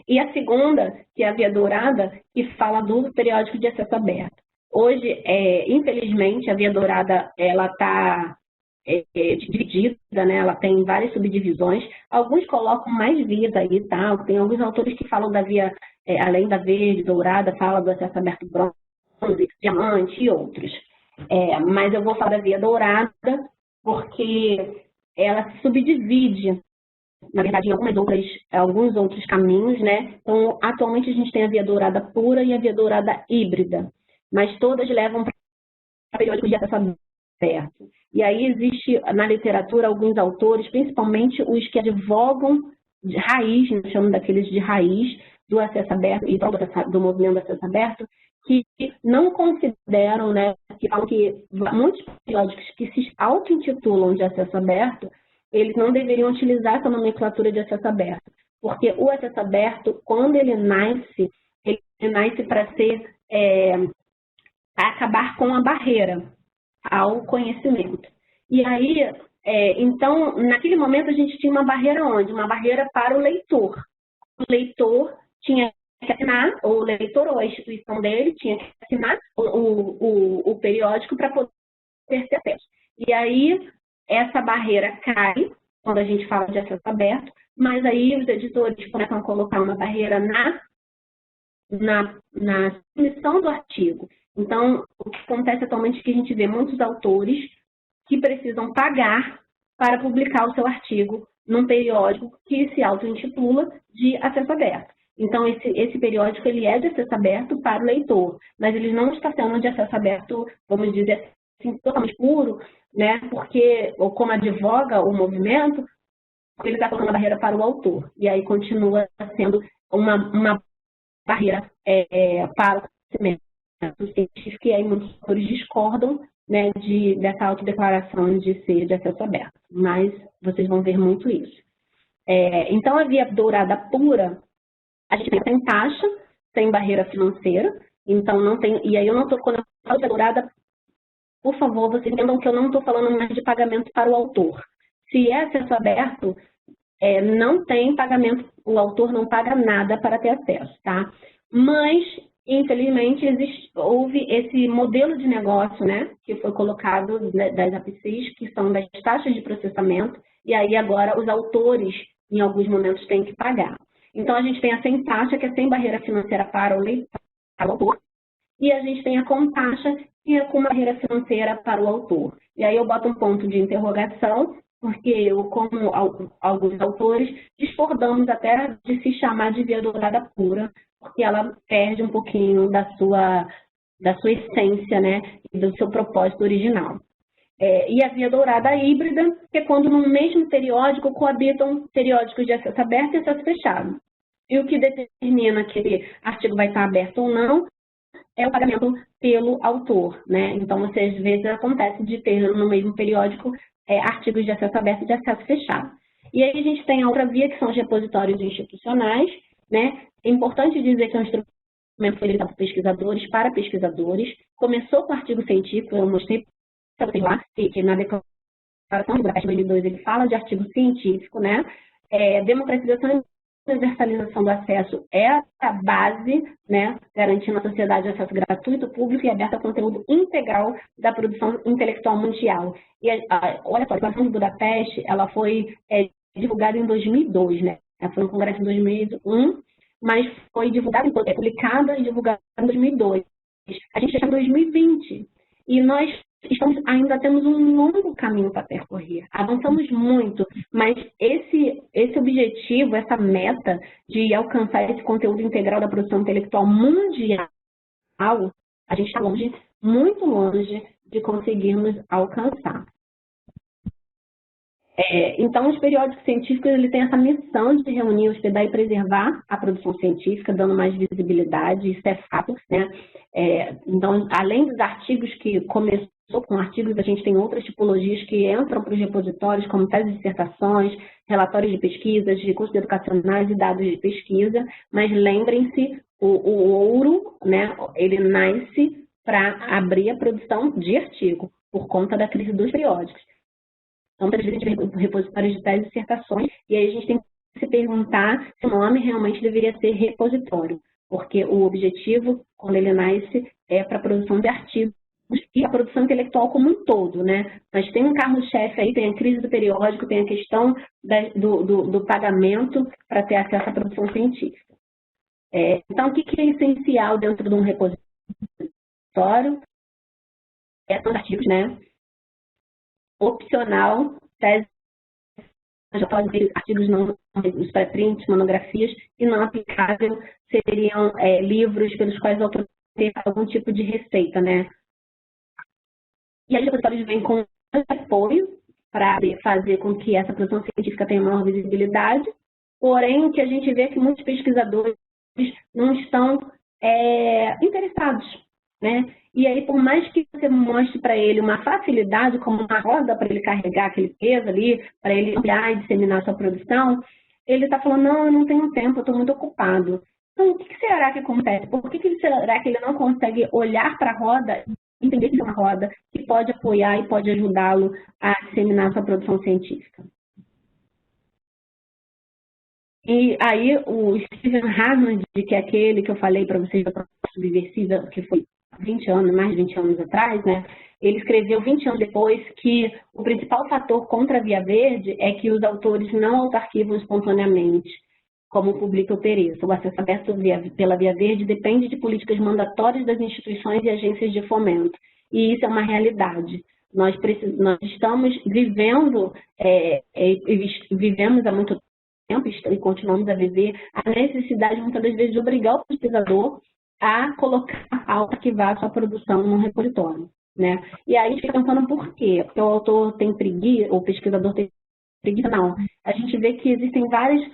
E a segunda, que é a via dourada, que fala do periódico de acesso aberto. Hoje, infelizmente, a via dourada ela está dividida, né? Ela tem várias subdivisões. Alguns colocam mais vias aí, tá? Tem alguns autores que falam da via, além da verde, dourada, fala do acesso aberto bronze, diamante e outros. Mas eu vou falar da via dourada porque ela se subdivide, na verdade, em alguns outros caminhos, né? Então, atualmente a gente tem a via dourada pura e a via dourada híbrida, mas todas levam para periódicos de acesso aberto. E aí existe na literatura alguns autores, principalmente os que advogam de raiz, nós chamamos daqueles de raiz do acesso aberto e do movimento do acesso aberto, que não consideram, né, que falam que muitos periódicos que se auto-intitulam de acesso aberto, eles não deveriam utilizar essa nomenclatura de acesso aberto, porque o acesso aberto, quando ele nasce para acabar com a barreira ao conhecimento. E aí, então, naquele momento a gente tinha uma barreira onde? Uma barreira para o leitor. O leitor tinha que assinar, ou o leitor ou a instituição dele tinha que assinar o periódico para poder ter acesso. E aí, essa barreira cai, quando a gente fala de acesso aberto, mas aí os editores começam a colocar uma barreira na submissão do artigo. Então, o que acontece atualmente é que a gente vê muitos autores que precisam pagar para publicar o seu artigo num periódico que se auto-intitula de acesso aberto. Então, esse periódico ele é de acesso aberto para o leitor, mas ele não está sendo de acesso aberto, vamos dizer assim, totalmente puro, né? Porque, ou como advoga o movimento, ele está colocando uma barreira para o autor. E aí continua sendo uma barreira para o conhecimento científico, e aí muitos autores discordam, né, dessa autodeclaração de ser de acesso aberto. Mas vocês vão ver muito isso. Então, a via dourada pura A gente tem sem taxa, sem barreira financeira, então não tem, e aí eu não estou, quando eu falo de dourada, por favor, vocês entendam que eu não estou falando mais de pagamento para o autor. Se é acesso aberto, não tem pagamento, o autor não paga nada para ter acesso, tá? Mas, infelizmente, houve esse modelo de negócio, né, que foi colocado das APCs, que são das taxas de processamento, e aí agora os autores, em alguns momentos, têm que pagar. Então, a gente tem a sem taxa, que é sem barreira financeira para o leitor, para o autor, e a gente tem a com taxa, que é com barreira financeira para o autor. E aí eu boto um ponto de interrogação, porque eu, como alguns autores, discordamos até de se chamar de via dourada pura, porque ela perde um pouquinho da sua essência, né, e do seu propósito original. E a via dourada híbrida, que é quando no mesmo periódico coabitam periódicos de acesso aberto e acesso fechado. E o que determina que esse artigo vai estar aberto ou não é o pagamento pelo autor, né? Então, às vezes acontece de ter no mesmo periódico artigos de acesso aberto e de acesso fechado. E aí a gente tem a outra via, que são os repositórios institucionais, né? É importante dizer que é um instrumento foi para pesquisadores, para pesquisadores. Começou com o artigo científico, eu mostrei para vocês lá, que na declaração do Budapeste 2002 ele fala de artigo científico, né? Democratização e universalização do acesso é a base, né, garantindo à sociedade acesso gratuito, público e aberto a conteúdo integral da produção intelectual mundial. E olha só, a Declaração de Budapeste, ela foi divulgada em 2002, né? Foi um congresso em 2001, mas foi divulgada, publicada e divulgada em 2002. A gente já está em 2020 e nós ainda temos um longo caminho para percorrer. Avançamos muito, mas esse objetivo, essa meta de alcançar esse conteúdo integral da produção intelectual mundial, a gente está longe, muito longe de conseguirmos alcançar. Então, os periódicos científicos ele tem essa missão de reunir, hospedar e preservar a produção científica, dando mais visibilidade, isso é fato, né? Então, além dos artigos que começou com artigos, a gente tem outras tipologias que entram para os repositórios, como teses de dissertações, relatórios de pesquisas, recursos educacionais e dados de pesquisa, mas lembrem-se, o ouro, né, ele nasce para abrir a produção de artigo, por conta da crise dos periódicos. Então, às vezes, a gente tem repositórios de teses e dissertações, e aí a gente tem que se perguntar se o nome realmente deveria ser repositório, porque o objetivo, quando ele nasce, é para a produção de artigos e a produção intelectual como um todo, né? Mas tem um carro-chefe aí, tem a crise do periódico, tem a questão do pagamento para ter acesso à produção científica. Então, o que é essencial dentro de um repositório? São os artigos, né? Opcional, tese, já pode ter artigos não, os pré-prints, monografias, e não aplicável seriam livros pelos quais o autor tem algum tipo de receita, né? E aí, os repositórios vêm com apoio para fazer com que essa produção científica tenha maior visibilidade, porém, o que a gente vê é que muitos pesquisadores não estão interessados, né? E aí, por mais que você mostre para ele uma facilidade, como uma roda para ele carregar aquele peso ali, para ele ampliar e disseminar a sua produção, ele está falando, não, eu não tenho tempo, eu estou muito ocupado. Então, o que será que acontece? Por que será que ele não consegue olhar para a roda, entender que é uma roda, que pode apoiar e pode ajudá-lo a disseminar a sua produção científica? E aí, o Stephen Hasman, que é aquele que eu falei para vocês da proposta subversiva, que foi 20 anos, mais de 20 anos atrás, né? Ele escreveu 20 anos depois que o principal fator contra a Via Verde é que os autores não autarquivam espontaneamente, como o Publica ou Pereça. O acesso aberto pela Via Verde depende de políticas mandatórias das instituições e agências de fomento. E isso é uma realidade. Nós estamos vivendo, vivemos há muito tempo e continuamos a viver a necessidade, muitas das vezes, de obrigar o pesquisador a colocar, a arquivar a sua produção num repositório, né? E aí a gente fica pensando por quê? Porque o autor tem preguiça, o pesquisador tem preguiça? Não. A gente vê que existem vários,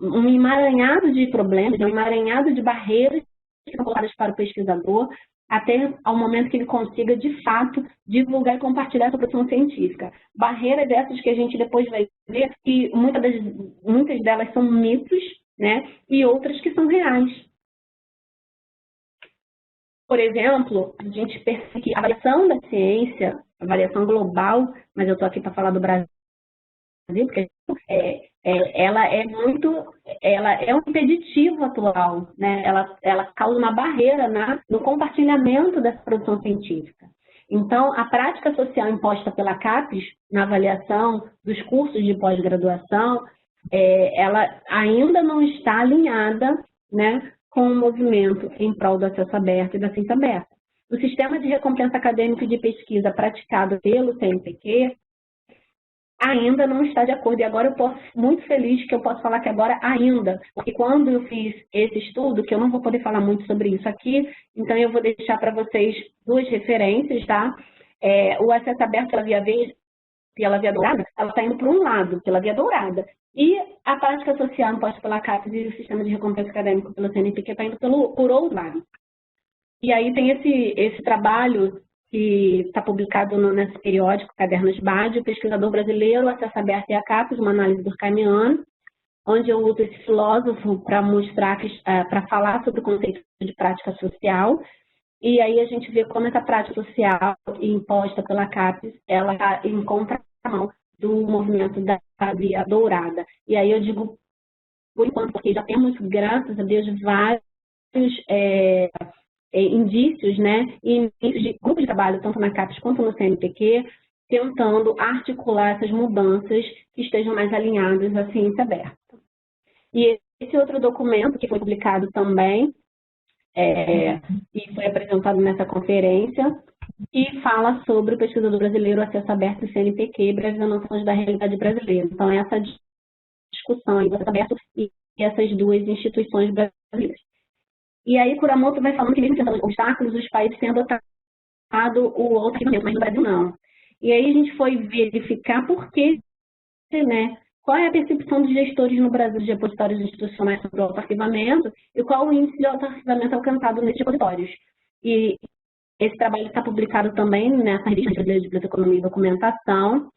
um emaranhado de problemas, um emaranhado de barreiras que são colocadas para o pesquisador, até ao momento que ele consiga, de fato, divulgar e compartilhar essa produção científica. Barreiras dessas que a gente depois vai ver que muitas delas são mitos, né? E outras que são reais. Por exemplo, a gente percebe que a avaliação da ciência, a avaliação global, mas eu estou aqui para falar do Brasil, porque ela é um impeditivo atual, né? Ela causa uma barreira no compartilhamento dessa produção científica. Então, a prática social imposta pela CAPES na avaliação dos cursos de pós-graduação, ela ainda não está alinhada, né, com o movimento em prol do acesso aberto e da ciência aberta. O sistema de recompensa acadêmica e de pesquisa praticado pelo CNPq ainda não está de acordo. E agora eu posso, muito feliz que eu posso falar que agora ainda, porque quando eu fiz esse estudo, que eu não vou poder falar muito sobre isso aqui, então eu vou deixar para vocês duas referências, tá? O acesso aberto pela via verde, pela via dourada, ela está indo para um lado, pela via dourada. E a prática social imposta pela CAPES e o sistema de recompensa acadêmico pelo CNPq está indo por outro lado. E aí tem esse trabalho que está publicado nesse periódico, Cadernos BAD, o pesquisador brasileiro, acesso aberto e a CAPES, uma análise durkheimiana, onde eu uso esse filósofo para mostrar, para falar sobre o conceito de prática social, e aí a gente vê como essa prática social imposta pela CAPES, ela está em contramão do movimento da via dourada. E aí eu digo, por enquanto, porque já temos, graças a Deus, vários indícios, né, e de grupos de trabalho, tanto na CAPES quanto no CNPq, tentando articular essas mudanças que estejam mais alinhadas à ciência aberta. E esse outro documento, que foi publicado também, e foi apresentado nessa conferência, e fala sobre o pesquisador brasileiro, acesso aberto e CNPq, breves noções da realidade brasileira. Então, essa discussão aí do acesso aberto e essas duas instituições brasileiras. E aí, Kuramoto vai falando que mesmo tendo obstáculos, os países têm adotado o outro, mas no Brasil não. E aí a gente foi verificar por que, né? Qual é a percepção dos gestores no Brasil de repositórios institucionais sobre o autoarquivamento e qual o índice de autoarquivamento alcançado nesses repositórios. E esse trabalho está publicado também nessa revista brasileira de Biblioteconomia e Documentação,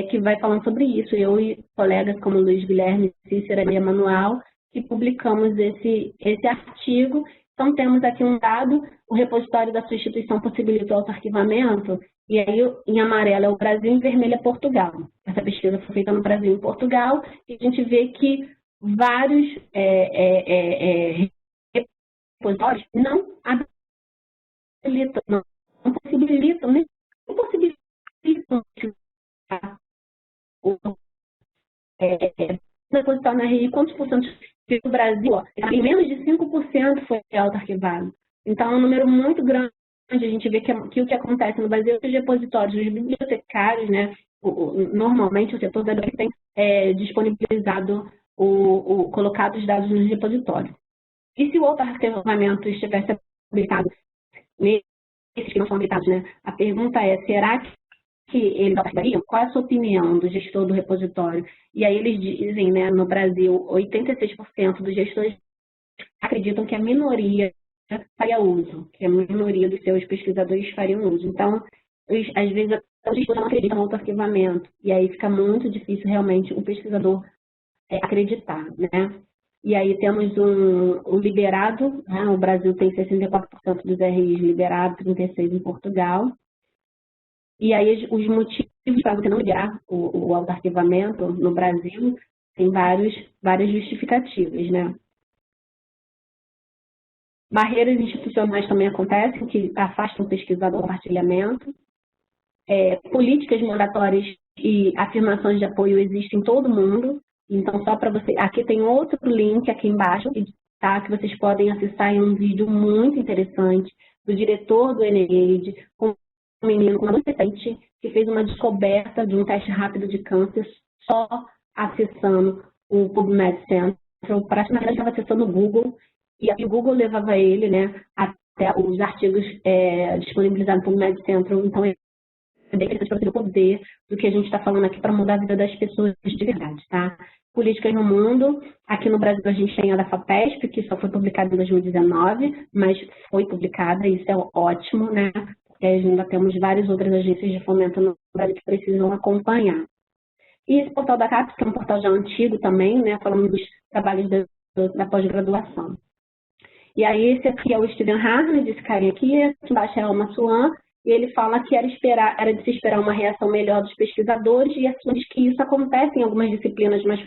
que vai falando sobre isso. Eu e colegas como Luiz Guilherme, Cícera e Emanuel, que publicamos esse artigo. Então, temos aqui um dado, o repositório da sua instituição possibilita o autoarquivamento, e aí em amarelo é o Brasil, em vermelho é Portugal. Essa pesquisa foi feita no Brasil e em Portugal, e a gente vê que vários repositórios não habilitam, não possibilitam, nem possibilitam o repositório na RI, quantos por cento do Brasil, em menos de 5% foi auto-arquivado. Então, é um número muito grande. A gente vê que o que acontece no Brasil, os repositórios, os bibliotecários, né, normalmente o setor da tem disponibilizado, colocado os dados nos repositórios. E se o auto-arquivamento estivesse habilitado, nesses que não são habilitados, né, a pergunta é, será que eles auto-arquivariam? Qual é a sua opinião do gestor do repositório? E aí eles dizem, né, no Brasil, 86% dos gestores acreditam que a minoria faria uso, que a minoria dos seus pesquisadores fariam uso. Então, às vezes, os gestores não acreditam no autoarquivamento, e aí fica muito difícil realmente o pesquisador acreditar, né? E aí temos um liberado, né? O Brasil tem 64% dos RIs liberados, 36% em Portugal. E aí os motivos para você não liberar o autoarquivamento no Brasil tem várias justificativas, né? Barreiras institucionais também acontecem, que afastam o pesquisador do compartilhamento. Políticas mandatórias e afirmações de apoio existem em todo mundo. Então, só para você... Aqui tem outro link aqui embaixo, tá, que vocês podem acessar em um vídeo muito interessante do diretor do NIAID, com um menino com adolescente que fez uma descoberta de um teste rápido de câncer só acessando o PubMed Central. Praticamente ele estava acessando o Google, e o Google levava ele, né, até os artigos disponibilizados no PubMed Central. Então, é bem interessante para você ver o poder do que a gente está falando aqui para mudar a vida das pessoas de verdade, tá? Políticas no mundo. Aqui no Brasil a gente tem a da FAPESP, que só foi publicada em 2019, mas foi publicada, e isso é ótimo, né? Porque ainda temos várias outras agências de fomento no Brasil que precisam acompanhar. E esse portal da CAPES, que é um portal já antigo também, né? Falando dos trabalhos da pós-graduação. E aí, esse aqui é o Steven Harned, esse carinha aqui, aqui embaixo é Alma Swan, e ele fala que era de se esperar uma reação melhor dos pesquisadores, e assim diz que isso acontece em algumas disciplinas mais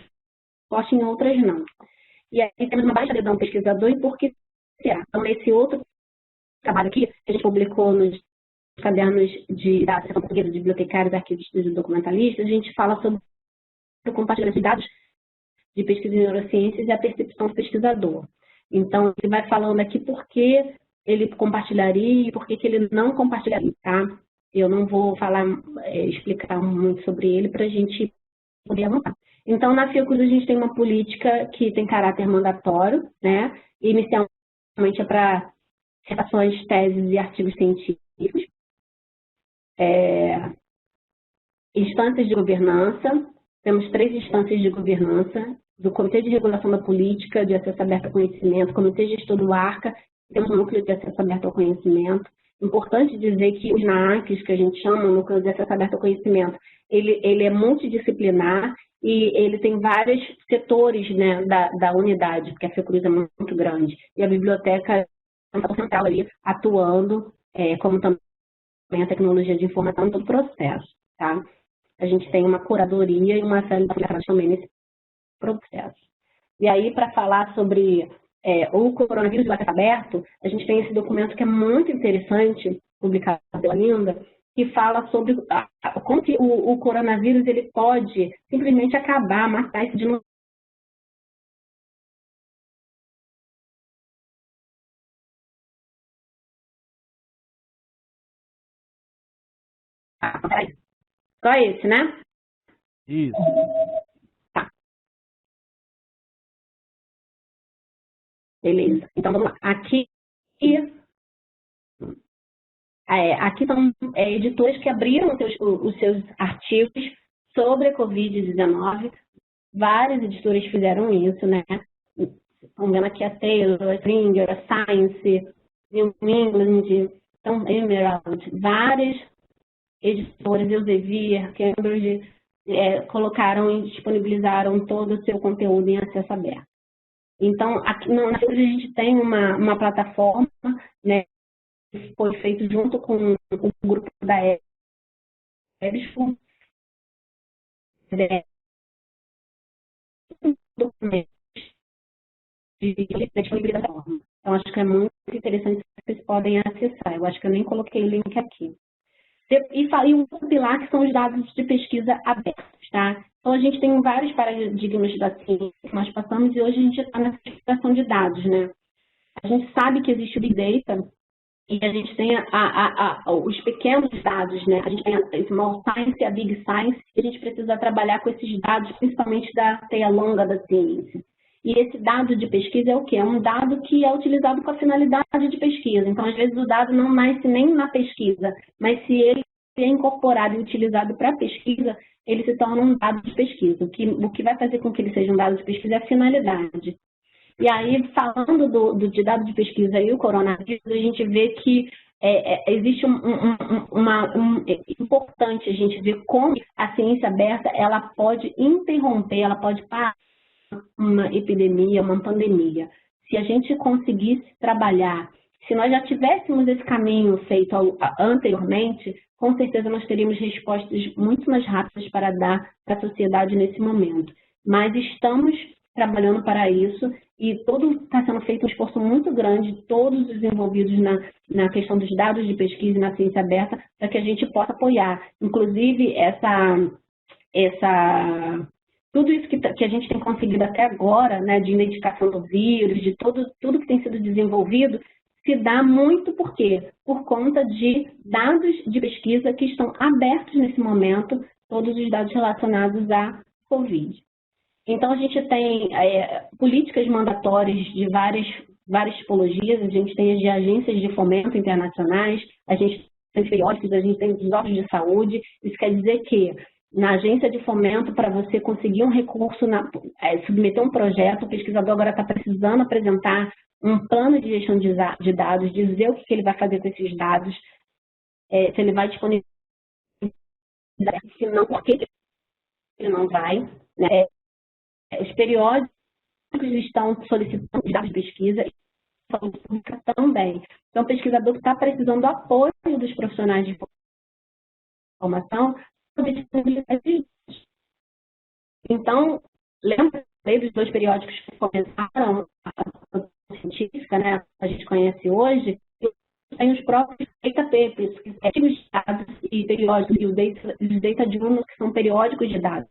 fortes, em outras não. E aí temos uma baixa adesão do pesquisador, e por que será? Então, esse outro trabalho aqui, que a gente publicou nos cadernos da Seção Portuguesa de Bibliotecários, Arquivistas e Documentalistas, a gente fala sobre o compartilhamento de dados de pesquisa em neurociências e a percepção do pesquisador. Então, ele vai falando aqui por que ele compartilharia e por que ele não compartilharia, tá? Eu não vou explicar muito sobre ele para a gente poder avançar. Então, na Fiocruz, a gente tem uma política que tem caráter mandatório, né? Inicialmente é para dissertações, teses e artigos científicos. Instâncias de governança, temos 3 instâncias de governança, do Comitê de Regulação da Política de Acesso Aberto ao Conhecimento, Comitê Gestor do ARCA, temos um Núcleo de Acesso Aberto ao Conhecimento. Importante dizer que os NAACs, que a gente chama, Núcleo de Acesso Aberto ao Conhecimento, ele é multidisciplinar e ele tem vários setores, né, da unidade, porque a Fiocruz é muito grande. E a biblioteca é um central ali, atuando, como também a tecnologia de informação em todo o processo, tá? A gente tem uma curadoria e uma série de também nesse processo. E aí, para falar sobre o coronavírus do acesso aberto, a gente tem esse documento que é muito interessante, publicado pela Linda, que fala sobre como que o coronavírus ele pode simplesmente acabar, matar esse de novo. Só esse, né? Isso. Tá. Beleza. Então, vamos lá. Aqui são editores que abriram os seus artigos sobre a Covid-19. Várias editoras fizeram isso, né? Estão vendo aqui a Taylor, a Springer, a Science, New England, então, Emerald, várias editoras, Elsevier, Cambridge, colocaram e disponibilizaram todo o seu conteúdo em acesso aberto. Então, aqui na Fiocruz a gente tem uma plataforma, né, que foi feito junto com o grupo da EBSCO, documentos de disponibilização. Então, acho que é muito interessante que vocês podem acessar. Eu acho que eu nem coloquei o link aqui. E um pilar que são os dados de pesquisa abertos, tá? Então, a gente tem vários paradigmas da ciência que nós passamos e hoje a gente está na exploração de dados, né? A gente sabe que existe o Big Data e a gente tem os pequenos dados, né? A gente tem a Small Science e a Big Science e a gente precisa trabalhar com esses dados, principalmente da teia longa da ciência. E esse dado de pesquisa é o quê? É um dado que é utilizado com a finalidade de pesquisa. Então, às vezes, o dado não nasce nem na pesquisa, mas se ele é incorporado e utilizado para pesquisa, ele se torna um dado de pesquisa. O que vai fazer com que ele seja um dado de pesquisa é a finalidade. E aí, falando de dado de pesquisa e o coronavírus, a gente vê que existe importante a gente ver como a ciência aberta ela pode interromper, ela pode parar uma epidemia, uma pandemia. Se a gente conseguisse trabalhar, se nós já tivéssemos esse caminho feito anteriormente, com certeza nós teríamos respostas muito mais rápidas para dar para a sociedade nesse momento. Mas estamos trabalhando para isso e está sendo feito um esforço muito grande, todos os envolvidos na questão dos dados de pesquisa e na ciência aberta, para que a gente possa apoiar. Inclusive, tudo isso que a gente tem conseguido até agora, né, de identificação do vírus, de tudo que tem sido desenvolvido, se dá muito por quê? Por conta de dados de pesquisa que estão abertos nesse momento, todos os dados relacionados à Covid. Então, a gente tem políticas mandatórias de várias tipologias, a gente tem as de agências de fomento internacionais, a gente tem periódicos, a gente tem os órgãos de saúde. Isso quer dizer que na agência de fomento, para você conseguir um recurso, submeter um projeto, o pesquisador agora está precisando apresentar um plano de gestão de dados, dizer o que ele vai fazer com esses dados, se ele vai disponibilizar, se não, por que ele não vai, né? Os periódicos estão solicitando dados de pesquisa e saúde pública também. Então, o pesquisador que está precisando do apoio dos profissionais de informação para disponibilizar esses dados. Então, lembra dos 2 periódicos que começaram a produção científica, né, a gente conhece hoje, tem os próprios data papers, que são artigos de dados e periódicos, e os data journals, que são periódicos de dados.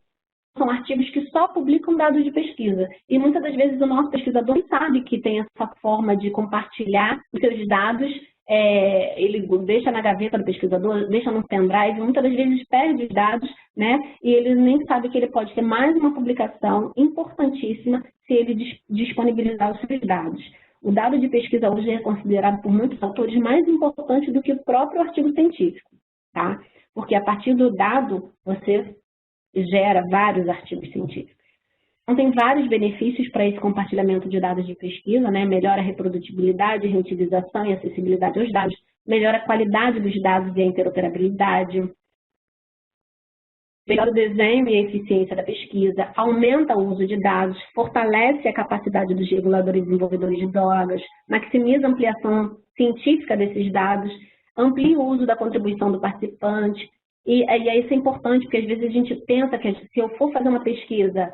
São artigos que só publicam dados de pesquisa. E muitas das vezes o nosso pesquisador sabe que tem essa forma de compartilhar os seus dados, ele deixa na gaveta do pesquisador, deixa no pendrive, muitas das vezes perde os dados, né? E ele nem sabe que ele pode ter mais uma publicação importantíssima se ele disponibilizar os seus dados. O dado de pesquisa hoje é considerado por muitos autores mais importante do que o próprio artigo científico, tá? Porque a partir do dado, você gera vários artigos científicos. Então, tem vários benefícios para esse compartilhamento de dados de pesquisa, né? Melhora a reprodutibilidade, reutilização e acessibilidade aos dados, melhora a qualidade dos dados e a interoperabilidade, melhora o desenho e a eficiência da pesquisa, aumenta o uso de dados, fortalece a capacidade dos reguladores e desenvolvedores de drogas, maximiza a ampliação científica desses dados, amplia o uso da contribuição do participante. E isso é importante, porque às vezes a gente pensa que se eu for fazer uma pesquisa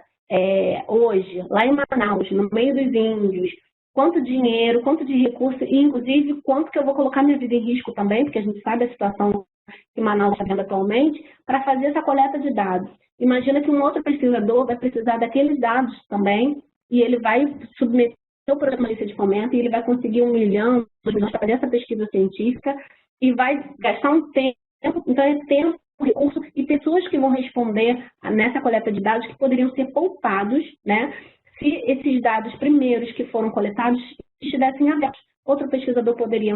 hoje, lá em Manaus, no meio dos índios, quanto dinheiro, quanto de recurso, e inclusive quanto que eu vou colocar minha vida em risco também, porque a gente sabe a situação que Manaus está vendo atualmente, para fazer essa coleta de dados. Imagina que um outro pesquisador vai precisar daqueles dados também, e ele vai submeter o programa de lista de fomento, e ele vai conseguir 1 milhão, 2 milhões para fazer essa pesquisa científica, e vai gastar um tempo. Então, é tempo, recurso e pessoas que vão responder nessa coleta de dados que poderiam ser poupados, né, se esses dados primeiros que foram coletados estivessem abertos. Outro pesquisador poderia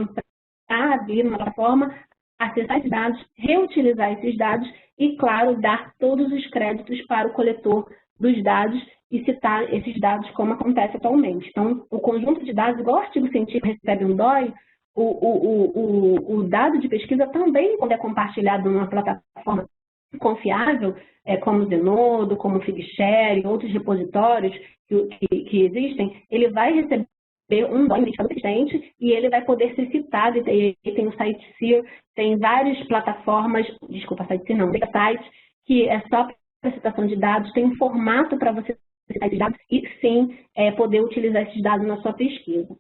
vir numa plataforma, acessar esses dados, reutilizar esses dados e, claro, dar todos os créditos para o coletor dos dados e citar esses dados como acontece atualmente. Então, o conjunto de dados, igual o artigo científico recebe um DOI, o dado de pesquisa também, quando é compartilhado numa plataforma confiável, como o Zenodo, como o Figshare e outros repositórios que existem, ele vai receber um DOI identificado existente e ele vai poder ser citado. E tem o SiteSeer, tem várias plataformas, desculpa, SiteSeer não, data sites, que é só para citação de dados, tem um formato para você citar esses dados e sim poder utilizar esses dados na sua pesquisa.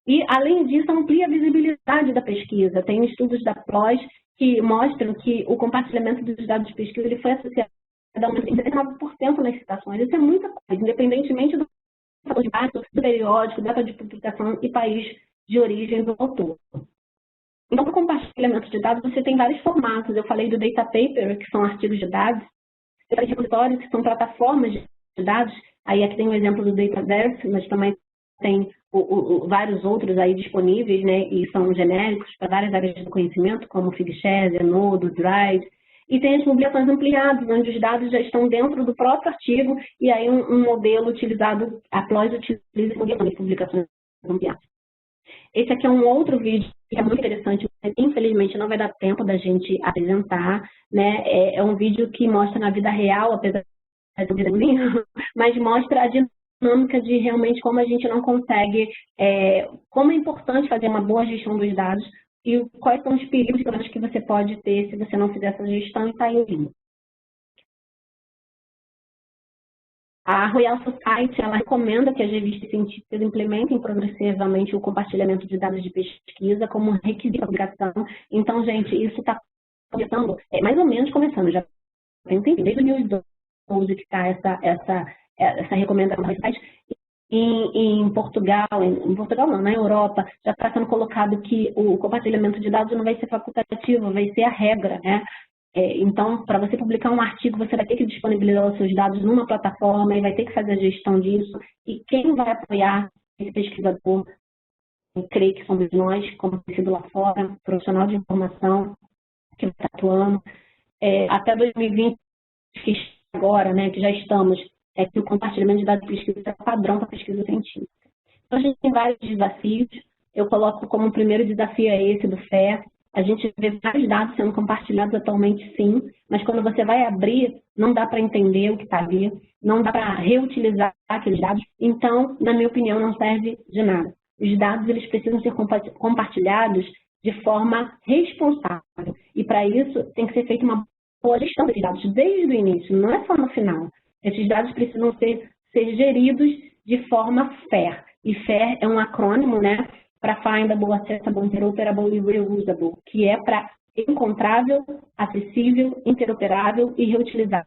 E, além disso, amplia a visibilidade da pesquisa. Tem estudos da PLOS que mostram que o compartilhamento dos dados de pesquisa ele foi associado a um 19% nas citações. Isso é muita coisa, independentemente do fator de impacto, do periódico, data de publicação e país de origem do autor. Então, para o compartilhamento de dados, você tem vários formatos. Eu falei do data paper, que são artigos de dados. Tem repositórios, que são plataformas de dados. Aí aqui tem um exemplo do Dataverse, mas também tem vários outros aí disponíveis, né, e são genéricos para várias áreas do conhecimento, como Figshare, Zenodo, Drive. E tem as publicações ampliadas, onde os dados já estão dentro do próprio artigo, e aí um modelo utilizado, a PLOS utiliza publicações ampliadas. Esse aqui é um outro vídeo que é muito interessante, mas infelizmente não vai dar tempo da gente apresentar, né? É um vídeo que mostra na vida real, apesar de ser mas mostra a dinâmica de realmente como a gente não consegue, como é importante fazer uma boa gestão dos dados e quais são os perigos e problemas que você pode ter se você não fizer essa gestão e está em linha. A Royal Society, ela recomenda que as revistas científicas implementem progressivamente o compartilhamento de dados de pesquisa como requisito da publicação. Então, gente, isso está começando, mais ou menos começando, já tem tempo, desde 2012 que está essa recomendação da Society. Em Portugal, não, na Europa, já está sendo colocado que o compartilhamento de dados não vai ser facultativo, vai ser a regra, né? Então, para você publicar um artigo, você vai ter que disponibilizar os seus dados numa plataforma e vai ter que fazer a gestão disso. E quem vai apoiar esse pesquisador, eu creio que somos nós, como conhecido lá fora, profissional de informação, que está atuando. Até 2020, que agora, né, que já estamos, que o compartilhamento de dados de pesquisa é padrão para pesquisa científica. Então, a gente tem vários desafios. Eu coloco como o primeiro desafio esse do FAIR. A gente vê vários dados sendo compartilhados atualmente, sim, mas quando você vai abrir, não dá para entender o que está ali. não dá para reutilizar aqueles dados, então, na minha opinião, não serve de nada. Os dados eles precisam ser compartilhados de forma responsável. E para isso tem que ser feita uma boa gestão desses dados desde o início, não é só no final. Esses dados precisam ser geridos de forma FAIR. E FAIR é um acrônimo, né, para Findable, Accessible, Interoperable e Reusable, que é para encontrável, acessível, interoperável e reutilizável.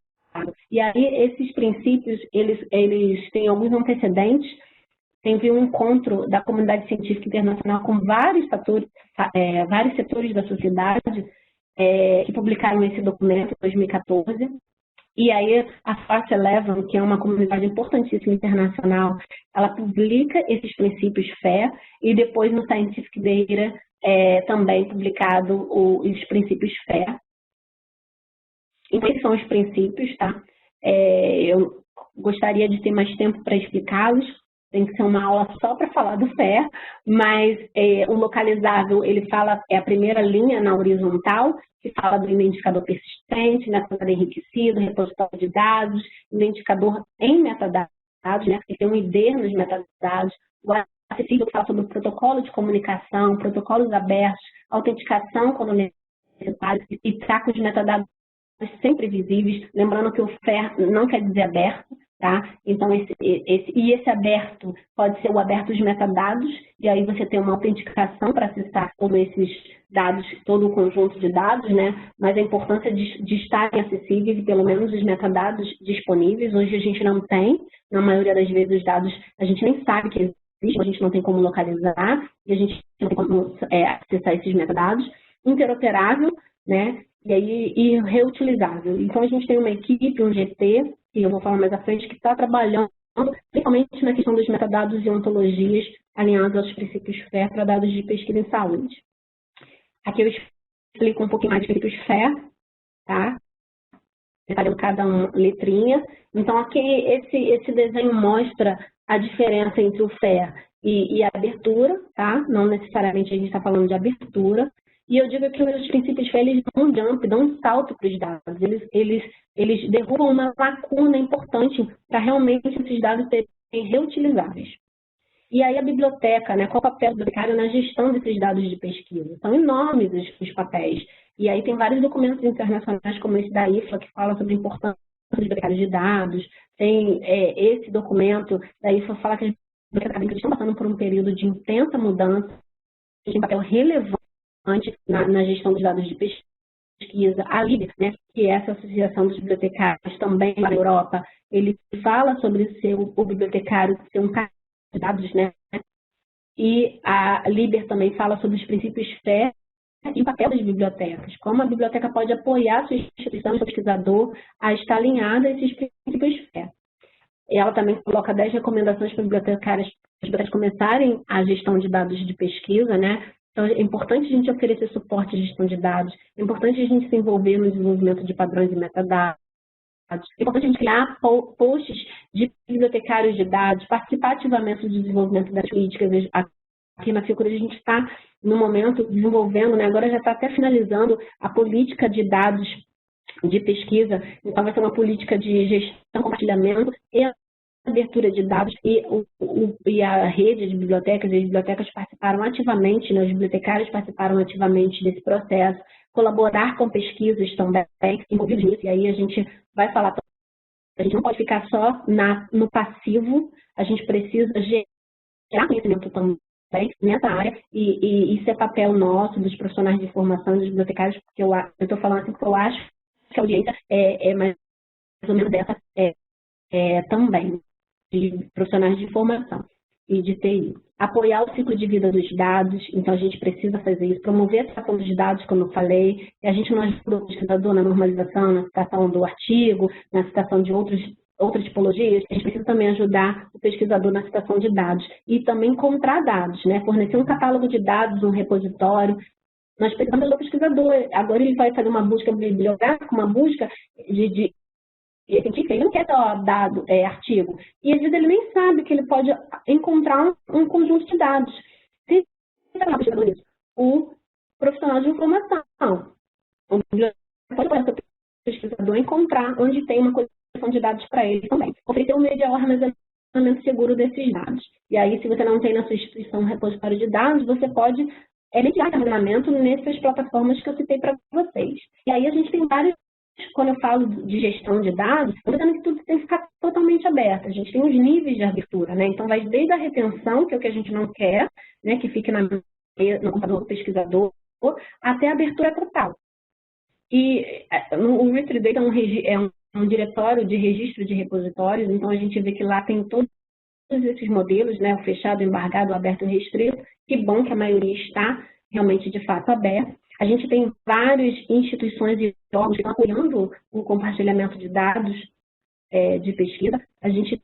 E aí esses princípios, eles têm alguns antecedentes. Teve um encontro da comunidade científica internacional com vários setores da sociedade que publicaram esse documento em 2014. E aí a FARC 11, que é uma comunidade importantíssima internacional, ela publica esses princípios FAIR e depois no Scientific Data também publicado os princípios FAIR. E quais são os princípios, tá? Eu gostaria de ter mais tempo para explicá-los. Tem que ser uma aula só para falar do FAIR, mas o localizável, ele fala, é a primeira linha na horizontal, que fala do identificador persistente, metadado enriquecido, repositório de dados, identificador em metadados, né, que tem um ID nos metadados, o acessível, que fala sobre o protocolo de comunicação, protocolos abertos, autenticação quando necessário, e tracos de metadados sempre visíveis, lembrando que o FAIR não quer dizer aberto, tá? Então, esse aberto pode ser o aberto de metadados, e aí você tem uma autenticação para acessar todos esses dados, todo o conjunto de dados, né? Mas a importância de estarem acessíveis, e pelo menos os metadados disponíveis. Hoje a gente não tem, na maioria das vezes os dados a gente nem sabe que existem, a gente não tem como localizar, e a gente não tem como acessar esses metadados. Interoperável, né? E reutilizável. Então, a gente tem uma equipe, um GT, que eu vou falar mais à frente, que está trabalhando principalmente na questão dos metadados e ontologias alinhados aos princípios FAIR para dados de pesquisa em saúde. Aqui eu explico um pouquinho mais de princípios FAIR, tá? Detalhando cada letrinha. Então, aqui esse desenho mostra a diferença entre o FAIR e a abertura, tá? Não necessariamente a gente está falando de abertura. E eu digo que os princípios FAIR, eles dão um jump, dão um salto para os dados. Eles derrubam uma lacuna importante para realmente esses dados serem reutilizáveis. E aí a biblioteca, né, qual o papel do bibliotecário na gestão desses dados de pesquisa? São enormes os papéis. E aí tem vários documentos internacionais, como esse da IFLA, que fala sobre a importância dos bibliotecários de dados. Tem esse documento da IFLA que fala que as bibliotecários estão passando por um período de intensa mudança, tem um papel relevante na gestão dos dados de pesquisa. A LIB, né, que é essa associação dos bibliotecários também na Europa, ele fala sobre o bibliotecário ser um cara de dados, né? E a LIBER também fala sobre os princípios FAIR e o papel das bibliotecas, como a biblioteca pode apoiar a sua instituição, o seu pesquisador, a estar alinhada a esses princípios FAIR. E ela também coloca 10 recomendações para as bibliotecárias começarem a gestão de dados de pesquisa, né? Então, é importante a gente oferecer suporte à gestão de dados, é importante a gente se envolver no desenvolvimento de padrões e metadados, é importante a gente criar posts de bibliotecários de dados, participar ativamente do desenvolvimento das políticas. Aqui na Fiocruz a gente está, no momento, desenvolvendo, né, agora já está até finalizando a política de dados de pesquisa, então vai ser uma política de gestão, compartilhamento e abertura de dados, e a rede de bibliotecas, as bibliotecas participaram ativamente, né, os bibliotecários participaram ativamente desse processo, colaborar com pesquisas também envolvidos nisso, e aí a gente vai falar, a gente não pode ficar só no passivo, a gente precisa gerar conhecimento também nessa área, e isso é papel nosso, dos profissionais de formação, dos bibliotecários, porque eu estou falando assim porque eu acho que a audiência é mais ou menos dessa também, de profissionais de formação e de TI. Apoiar o ciclo de vida dos dados, então a gente precisa fazer isso, promover a citação dos dados, como eu falei, e a gente não ajuda o pesquisador na normalização, na citação do artigo, na citação de outras tipologias, a gente precisa também ajudar o pesquisador na citação de dados e também encontrar dados, né? Fornecer um catálogo de dados, um repositório. Nós precisamos do pesquisador, agora ele vai fazer uma busca bibliográfica, uma busca científica, ele não quer dar dado, artigo. E às vezes ele nem sabe que ele pode encontrar um conjunto de dados. Se o profissional de informação, o bibliotecário pode apoiar o pesquisador a encontrar onde tem uma coisa proteção de dados para ele também. Oferecer um meio de armazenamento seguro desses dados. E aí, se você não tem na sua instituição um repositório de dados, você pode mediar esse armazenamento nessas plataformas que eu citei para vocês. E aí a gente tem vários, quando eu falo de gestão de dados, eu estou dizendo que tudo tem que ficar totalmente aberto. A gente tem os níveis de abertura, né? Então, vai desde a retenção, que é o que a gente não quer, né, que fique no computador do pesquisador, até a abertura total. E o Registry Data é um diretório de registro de repositórios, então a gente vê que lá tem todos esses modelos, né, o fechado, o embargado, o aberto e o restrito. Que bom que a maioria está realmente, de fato, aberta. A gente tem várias instituições e órgãos que estão apoiando o compartilhamento de dados de pesquisa. A gente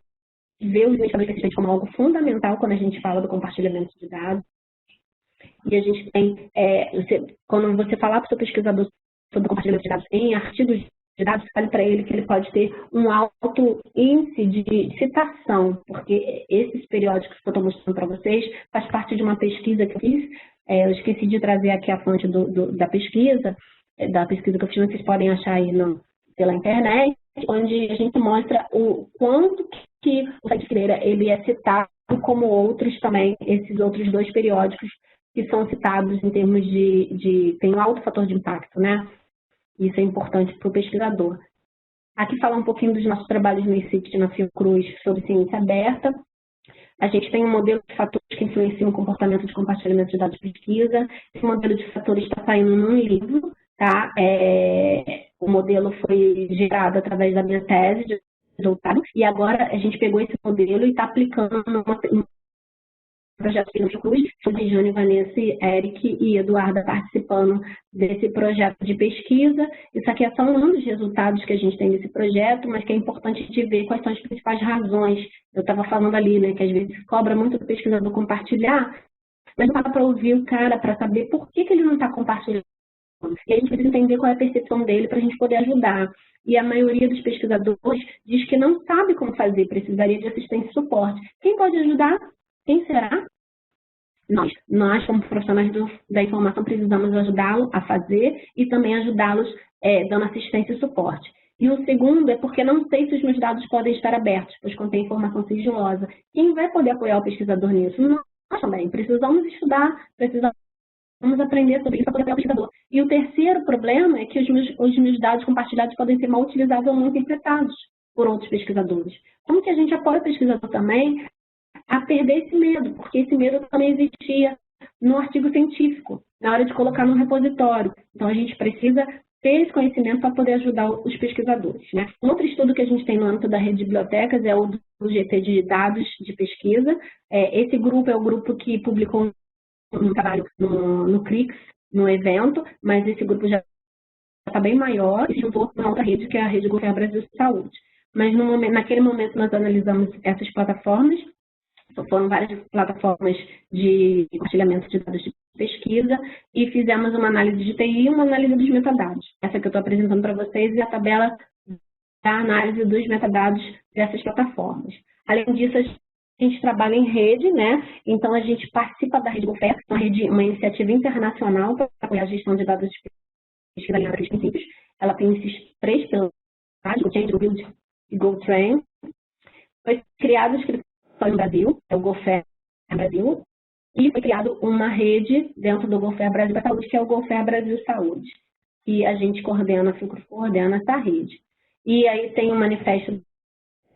vê os investigadores como algo fundamental quando a gente fala do compartilhamento de dados. E a gente tem, quando você falar para o seu pesquisador sobre compartilhamento de dados em artigos de dados, fale para ele que ele pode ter um alto índice de citação, porque esses periódicos que eu estou mostrando para vocês faz parte de uma pesquisa que eu fiz. Eu esqueci de trazer aqui a fonte da pesquisa que eu fiz, vocês podem achar aí pela internet, onde a gente mostra o quanto que o site Freira ele é citado, como outros também, esses outros 2 periódicos que são citados em termos tem um alto fator de impacto, né? Isso é importante para o pesquisador. Aqui falar um pouquinho dos nossos trabalhos no ICIT na Fiocruz sobre ciência aberta. A gente tem um modelo de fatores que influenciam o comportamento de compartilhamento de dados de pesquisa. Esse modelo de fatores está saindo num livro, tá? O modelo foi gerado através da minha tese de doutorado, e agora a gente pegou esse modelo e está aplicando num projeto aqui no Fiocruz, onde Jane, Vanessa, Eric e Eduarda participando desse projeto de pesquisa. Isso aqui é só um dos resultados que a gente tem desse projeto, mas que é importante de ver quais são as principais razões. Eu estava falando ali, né, que às vezes cobra muito do pesquisador compartilhar, mas não dá para ouvir o cara para saber por que ele não está compartilhando. E a gente precisa entender qual é a percepção dele para a gente poder ajudar. E a maioria dos pesquisadores diz que não sabe como fazer, precisaria de assistência e suporte. Quem pode ajudar? Quem será? Nós, como profissionais da informação, precisamos ajudá-lo a fazer e também ajudá-los dando assistência e suporte. E o segundo é porque não sei se os meus dados podem estar abertos, pois contém informação sigilosa. Quem vai poder apoiar o pesquisador nisso? Nós também. Precisamos estudar, precisamos aprender sobre isso para poder apoiar o pesquisador. E o terceiro problema é que os meus dados compartilhados podem ser mal utilizados ou mal interpretados por outros pesquisadores. Como que a gente apoia o pesquisador também a perder esse medo? Porque esse medo também existia no artigo científico, na hora de colocar no repositório. Então, a gente precisa ter esse conhecimento para poder ajudar os pesquisadores, né? Um outro estudo que a gente tem no âmbito da rede de bibliotecas é o do GT de dados de pesquisa. Esse grupo é o grupo que publicou um trabalho no CRIX, no evento, mas esse grupo já está bem maior e juntou com outra rede, que é a Rede Governo Brasil Saúde. Mas naquele momento nós analisamos essas plataformas. Foram várias plataformas de compartilhamento de dados de pesquisa e fizemos uma análise de TI e uma análise dos metadados. Essa que eu estou apresentando para vocês é a tabela da análise dos metadados dessas plataformas. Além disso, a gente trabalha em rede, né? Então, a gente participa da Rede GoFair, uma iniciativa internacional para apoiar a gestão de dados de pesquisa em 3 princípios. Ela tem esses 3 pilares, o Change, o Build e GoTrain. Foi criado no Brasil, é o GoFair Brasil, e foi criado uma rede dentro do GoFair Brasil para Saúde, que é o GoFair Brasil Saúde, e a gente coordena, a Fiocruz coordena essa rede. E aí tem um manifesto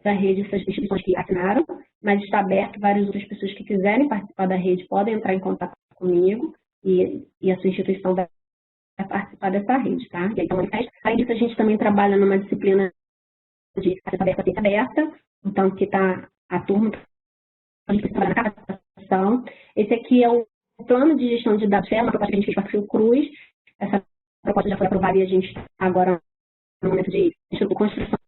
da rede, essas instituições que assinaram, mas está aberto, várias outras pessoas que quiserem participar da rede podem entrar em contato comigo, e a sua instituição vai participar dessa rede, tá? E aí tem um manifesto. Além disso, a gente também trabalha numa disciplina de acesso aberta, então que está a turma a gente trabalha na capacitação. Esse aqui é o plano de gestão de dados, é uma proposta que a gente fez para a Fiocruz. Essa proposta já foi aprovada e a gente está agora no momento de construção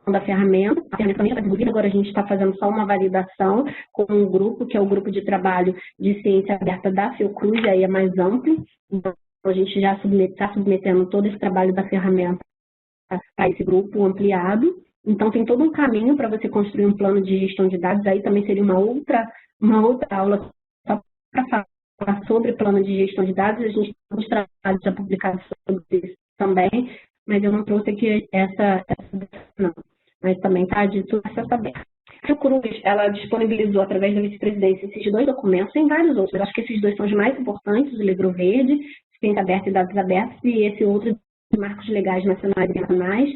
da ferramenta. A ferramenta também está desenvolvida, agora a gente está fazendo só uma validação com um grupo, que é o grupo de trabalho de ciência aberta da Fiocruz, e aí é mais amplo. Então, a gente já está submetendo todo esse trabalho da ferramenta para esse grupo ampliado. Então, tem todo um caminho para você construir um plano de gestão de dados. Aí também seria uma outra aula só para falar sobre plano de gestão de dados. A gente tem alguns trabalhos já publicados sobre isso também, mas eu não trouxe aqui essa não. mas também está dito acesso aberto. A Fiocruz, ela disponibilizou através da vice-presidência esses 2 documentos, tem vários outros, eu acho que esses 2 são os mais importantes, o livro verde, ciência aberta e dados abertos, e esse outro de marcos legais nacionais e internacionais,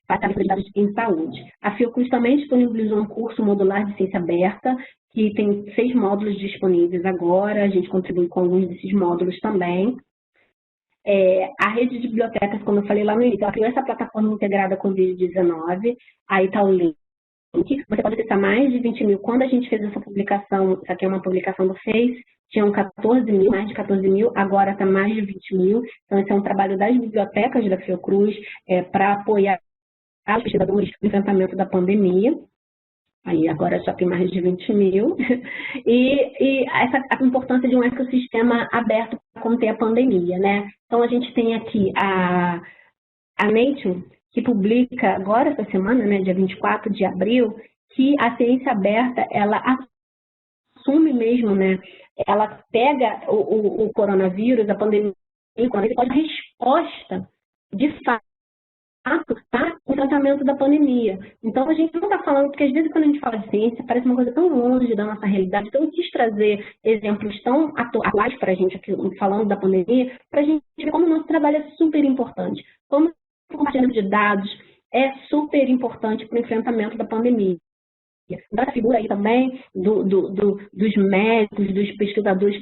para dados em saúde. A Fiocruz também disponibilizou um curso modular de ciência aberta, que tem 6 módulos disponíveis agora, a gente contribui com alguns desses módulos também. A rede de bibliotecas, como eu falei lá no início, ela criou essa plataforma integrada com o Covid-19, aí está o link. Você pode acessar mais de 20 mil. Quando a gente fez essa publicação, isso aqui é uma publicação do Face, tinham 14 mil, mais de 14 mil, agora está mais de 20 mil. Então, esse é um trabalho das bibliotecas da Fiocruz para apoiar os pesquisadores no enfrentamento da pandemia. Aí agora já tem mais de 20 mil. E a importância de um ecossistema aberto para conter a pandemia, né? Então, a gente tem aqui a Nature, que publica agora, essa semana, né, dia 24 de abril, que a ciência aberta, ela assume mesmo, né, ela pega o coronavírus, a pandemia, e pode dar resposta, de fato, para o tratamento da pandemia. Então, a gente não está falando, porque às vezes quando a gente fala de ciência, parece uma coisa tão longe da nossa realidade, então eu quis trazer exemplos tão atuais para a gente, aqui, falando da pandemia, para a gente ver como o nosso trabalho é super importante, como o compartilhamento de dados é super importante para o enfrentamento da pandemia. Da figura aí também dos médicos, dos pesquisadores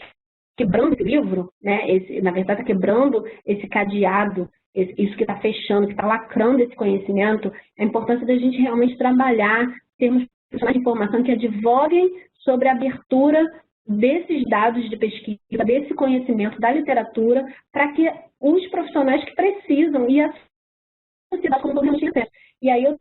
quebrando esse livro, né? Na verdade, está quebrando esse cadeado, isso que está fechando, que está lacrando esse conhecimento, a importância da gente realmente trabalhar, termos profissionais de informação que advoguem sobre a abertura desses dados de pesquisa, desse conhecimento da literatura, para que os profissionais que precisam e a sociedade como realmente acesso. E aí eu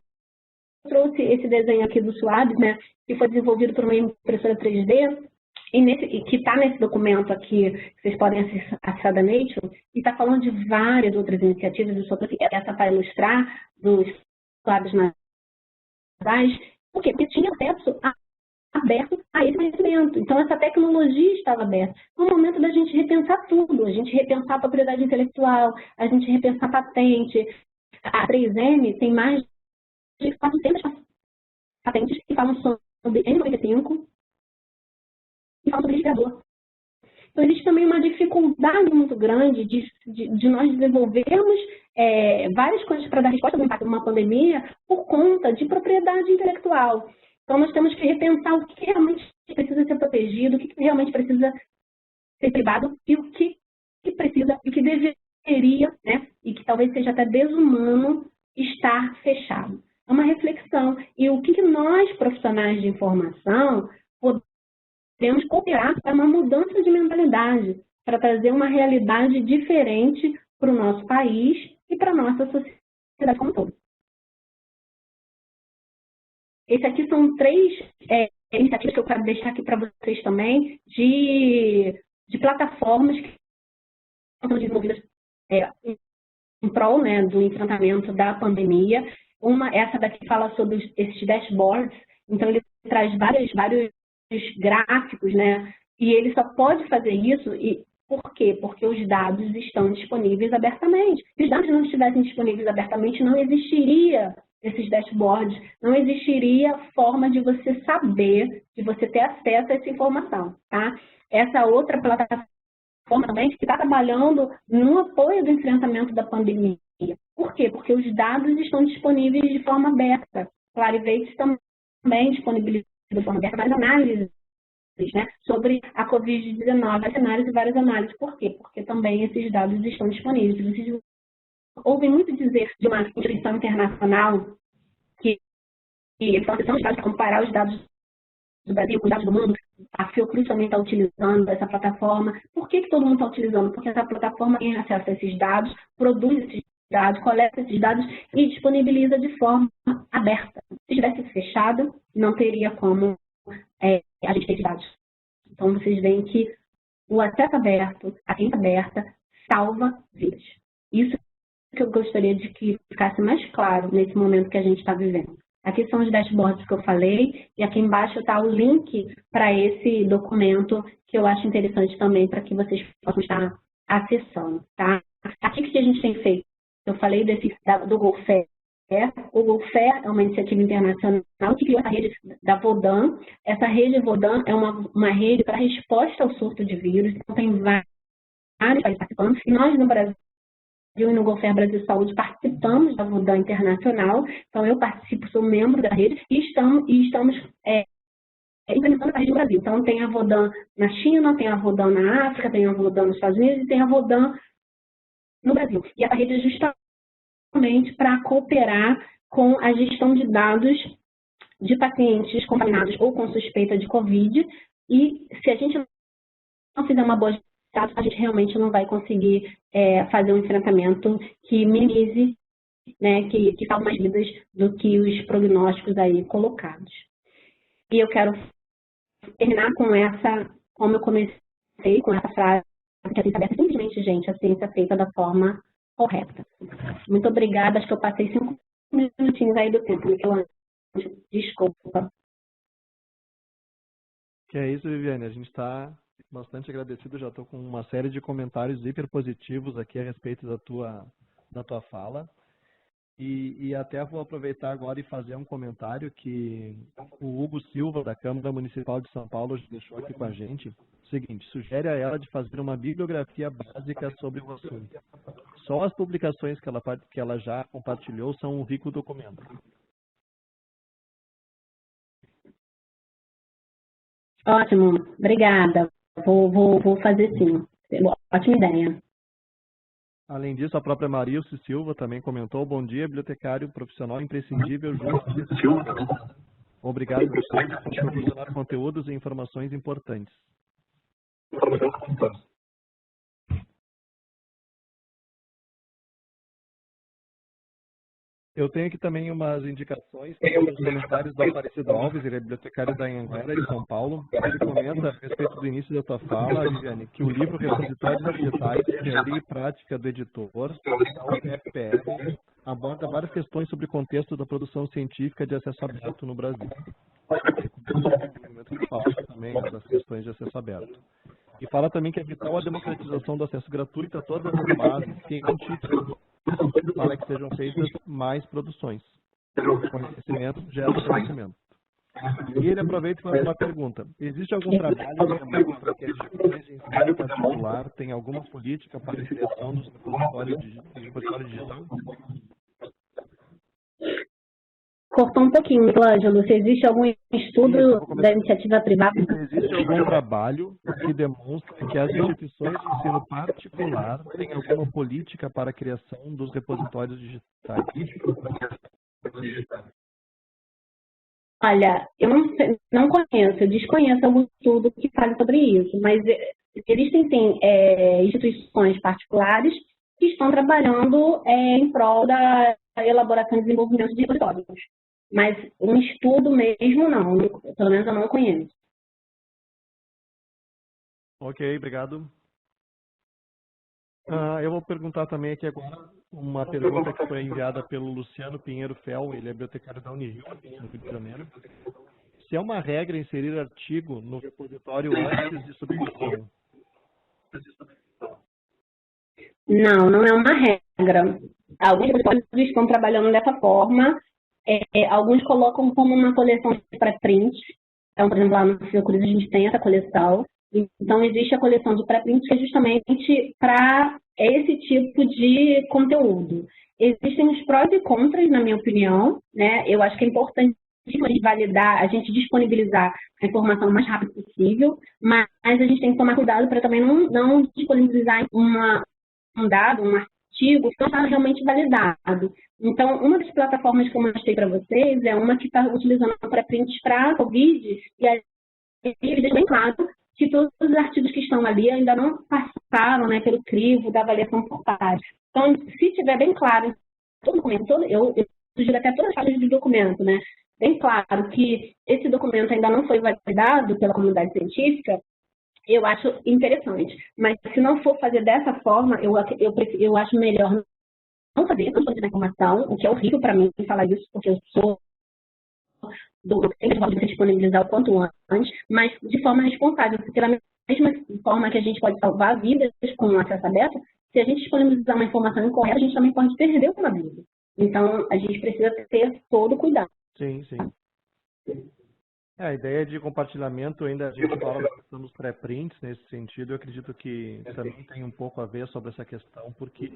trouxe esse desenho aqui do Suárez, né, que foi desenvolvido por uma impressora 3D, e que está nesse documento aqui, que vocês podem acessar da Nature, e está falando de várias outras iniciativas, eu só trouxe essa para ilustrar, dos quadros nasais. Por quê? Porque tinha acesso aberto a esse conhecimento. Então, essa tecnologia estava aberta. No momento da gente repensar tudo, a gente repensar a propriedade intelectual, a gente repensar a patente. A 3M tem mais de 400 patentes que falam sobre N95 e falam sobre respirador. Então, existe também uma dificuldade muito grande de nós desenvolvermos várias coisas para dar resposta ao impacto de uma pandemia por conta de propriedade intelectual. Então, nós temos que repensar o que realmente precisa ser protegido, o que realmente precisa ser privado e o que precisa e o que deveria, né, e que talvez seja até desumano, estar fechado. É uma reflexão. E o que nós, profissionais de informação, podemos cooperar para uma mudança de mentalidade, para trazer uma realidade diferente para o nosso país e para a nossa sociedade como um todo. Esses aqui são 3 iniciativas que eu quero deixar aqui para vocês também, de plataformas que são desenvolvidas em prol, né, do enfrentamento da pandemia. Essa daqui fala sobre esses dashboards, então ele traz vários gráficos, né, e ele só pode fazer isso, e por quê? Porque os dados estão disponíveis abertamente. Se os dados não estivessem disponíveis abertamente, não existiria esses dashboards, não existiria forma de você saber, de você ter acesso a essa informação, tá? Essa outra plataforma também que está trabalhando no apoio do enfrentamento da pandemia. Por quê? Porque os dados estão disponíveis de forma aberta. Clarivate também disponibiliza de forma aberta várias análises, né, sobre a Covid-19, vários cenários e várias análises. Por quê? Porque também esses dados estão disponíveis. Vocês ouvem muito dizer de uma instituição internacional que eles estão tentando para comparar os dados do Brasil com os dados do mundo. A Fiocruz também está utilizando essa plataforma. Por que todo mundo está utilizando? Porque essa plataforma tem acesso a esses dados, produz esses dados, coleta esses dados e disponibiliza de forma aberta. Se tivesse fechado, não teria como a gente ter esses dados. Então, vocês veem que o acesso aberto, a ciência aberta, salva vidas. Isso que eu gostaria de que ficasse mais claro nesse momento que a gente está vivendo. Aqui são os dashboards que eu falei, e aqui embaixo está o link para esse documento que eu acho interessante também para que vocês possam estar acessando, tá? Aqui o que a gente tem feito? Eu falei do GoFest, O GoFair é uma iniciativa internacional que criou essa rede da Vodan. Essa rede Vodan é uma rede para resposta ao surto de vírus. Então, tem vários países participantes. E nós, no Brasil e no GoFair Brasil Saúde, participamos da Vodan Internacional. Então, eu participo, sou membro da rede e estamos implementando a rede no Brasil. Então, tem a Vodan na China, tem a Vodan na África, tem a Vodan nos Estados Unidos e tem a Vodan no Brasil. E essa rede é justamente para cooperar com a gestão de dados de pacientes contaminados ou com suspeita de Covid. E se a gente não fizer uma boa gestão, a gente realmente não vai conseguir fazer um enfrentamento que minimize, né, que salve mais vidas do que os prognósticos aí colocados. E eu quero terminar com essa, como eu comecei, com essa frase, que a ciência aberta é simplesmente, gente, a ciência feita da forma correta. Muito obrigada, acho que eu passei 5 minutinhos aí do tempo, Michelangelo. Desculpa. Que é isso, Viviane, a gente está bastante agradecido, já estou com uma série de comentários hiper positivos aqui a respeito da tua fala. E até vou aproveitar agora e fazer um comentário que o Hugo Silva, da Câmara Municipal de São Paulo, deixou aqui com a gente. O seguinte, sugere a ela de fazer uma bibliografia básica sobre o assunto. Só as publicações que ela já compartilhou são um rico documento. Ótimo, obrigada. Vou fazer sim. Ótima ideia. Além disso, a própria Marilce Silva também comentou: bom dia, bibliotecário profissional imprescindível junto. Obrigado por proporcionar conteúdos e informações importantes. Eu tenho aqui também umas indicações, os comentários do Aparecido Alves, ele é bibliotecário da Anhanguera, de São Paulo. Ele comenta a respeito do início da tua fala, Viviane, que o livro Repositórios Digitais, Teoria e Prática do Editor, da UFPR, aborda várias questões sobre o contexto da produção científica de acesso aberto no Brasil. Que fala também das questões de acesso aberto. E fala também que é vital a democratização do acesso gratuito a todas as bases científicas, para que sejam feitas mais produções. Conhecimento gera conhecimento. E ele aproveita e faz uma pergunta: existe algum trabalho para que as instituições de ensino particular tenham alguma política para a criação dos repositórios digitais? Cortou um pouquinho, Michelangelo. Se existe algum estudo da iniciativa privada? Existe algum trabalho que demonstre que as instituições de ensino particular têm alguma política para a criação dos repositórios digitais? Olha, eu não conheço, eu desconheço algum estudo que fale sobre isso, mas existem, sim, instituições particulares que estão trabalhando em prol da elaboração e desenvolvimento de repositórios. Mas um estudo mesmo, não. Pelo menos eu não conheço. Ok, obrigado. Eu vou perguntar também aqui agora uma pergunta que foi enviada pelo Luciano Pinheiro Fel, ele é bibliotecário da Unirio, no Rio de Janeiro. Se é uma regra inserir artigo no repositório antes de submissão? Não é uma regra. Alguns repositórios estão trabalhando dessa forma. Alguns colocam como uma coleção de pré-print. Então, por exemplo, lá no Fiocruz a gente tem essa coleção. Então, existe a coleção de pré-print que é justamente para esse tipo de conteúdo. Existem os prós e contras, na minha opinião, né? Eu acho que é importante a gente validar, a gente disponibilizar a informação o mais rápido possível, mas a gente tem que tomar cuidado para também não disponibilizar um dado, um artigo que não está realmente validado. Então, uma das plataformas que eu mostrei para vocês é uma que está utilizando pré-prints para Covid, e aí ele deixa bem claro que todos os artigos que estão ali ainda não passaram, né, pelo crivo da avaliação por pares. Então, se tiver bem claro, todo documento, eu sugiro até todas as páginas do documento, né, bem claro que esse documento ainda não foi validado pela comunidade científica, eu acho interessante. Mas se não for fazer dessa forma, eu acho melhor não fazer, não fazer a informação, o que é horrível para mim falar isso, porque eu sou sempre disponibilizar o quanto antes, mas de forma responsável, porque da mesma forma que a gente pode salvar vidas com acesso aberto, se a gente disponibilizar uma informação incorreta, a gente também pode perder uma vida. Então, a gente precisa ter todo o cuidado. Sim, sim. A ideia de compartilhamento, ainda a gente fala da questão dos pré-prints nesse sentido. Eu acredito que também tem um pouco a ver sobre essa questão, porque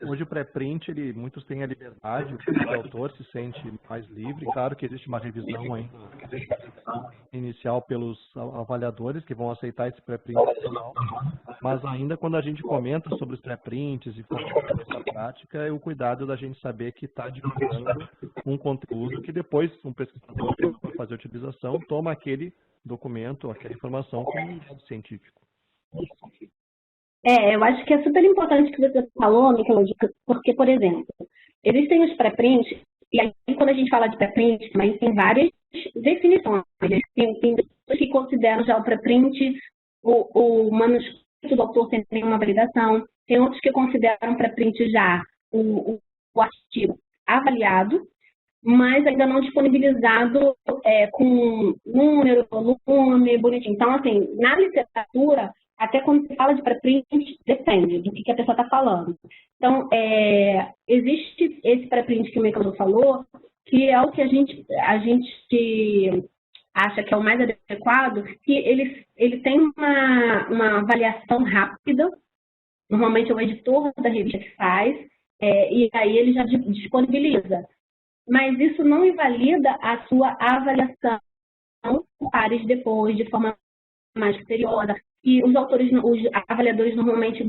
hoje o pré-print, muitos têm a liberdade, o autor se sente mais livre. Claro que existe uma revisão ainda inicial pelos avaliadores que vão aceitar esse pré-print final, mas ainda quando a gente comenta sobre os pré-prints e sobre essa prática, é o cuidado da gente saber que está divulgando um conteúdo que depois um pesquisador que vai fazer a utilização toma aquele documento, aquela informação como um dado científico. Eu acho que é super importante o que você falou, Michelangelo, porque, por exemplo, existem os pré-prints, e aí quando a gente fala de pré-print, também tem várias definições. Tem pessoas que consideram já o pré-print o manuscrito do autor sem nenhuma validação, tem outros que consideram pré-print já o artigo avaliado, mas ainda não disponibilizado com número, volume, bonitinho. Então, assim, na literatura, até quando se fala de pré-print, depende do que a pessoa está falando. Então, existe esse pré-print que o Michelangelo falou, que é o que a gente acha que é o mais adequado, que ele tem uma avaliação rápida, normalmente é o editor da revista que faz, e aí ele já disponibiliza. Mas isso não invalida a sua avaliação por pares depois, de forma mais criteriosa. E os avaliadores normalmente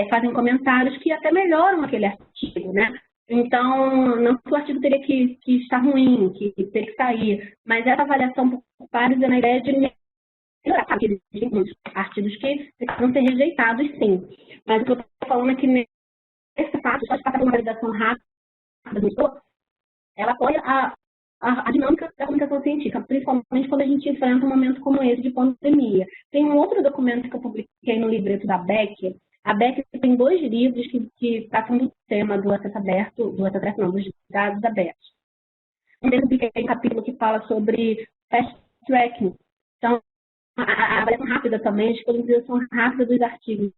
fazem comentários que até melhoram aquele artigo, né? Então, não que o artigo teria que estar ruim, que teria que sair, mas essa avaliação por pares é na ideia de melhorar. Existem muitos artigos que precisam ser rejeitados, sim. Mas o que eu estou falando é que nesse fato, só de passar por uma validação rápida do editor, ela apoia a dinâmica da comunicação científica, principalmente quando a gente enfrenta um momento como esse de pandemia. Tem um outro documento que eu publiquei no livreto da Beck. A Beck tem 2 livros que tratam do tema do acesso aberto, dos dados abertos. Um deles eu publiquei um capítulo que fala sobre fast tracking. Então, a avaliação rápida também, a disponibilização rápida dos artigos.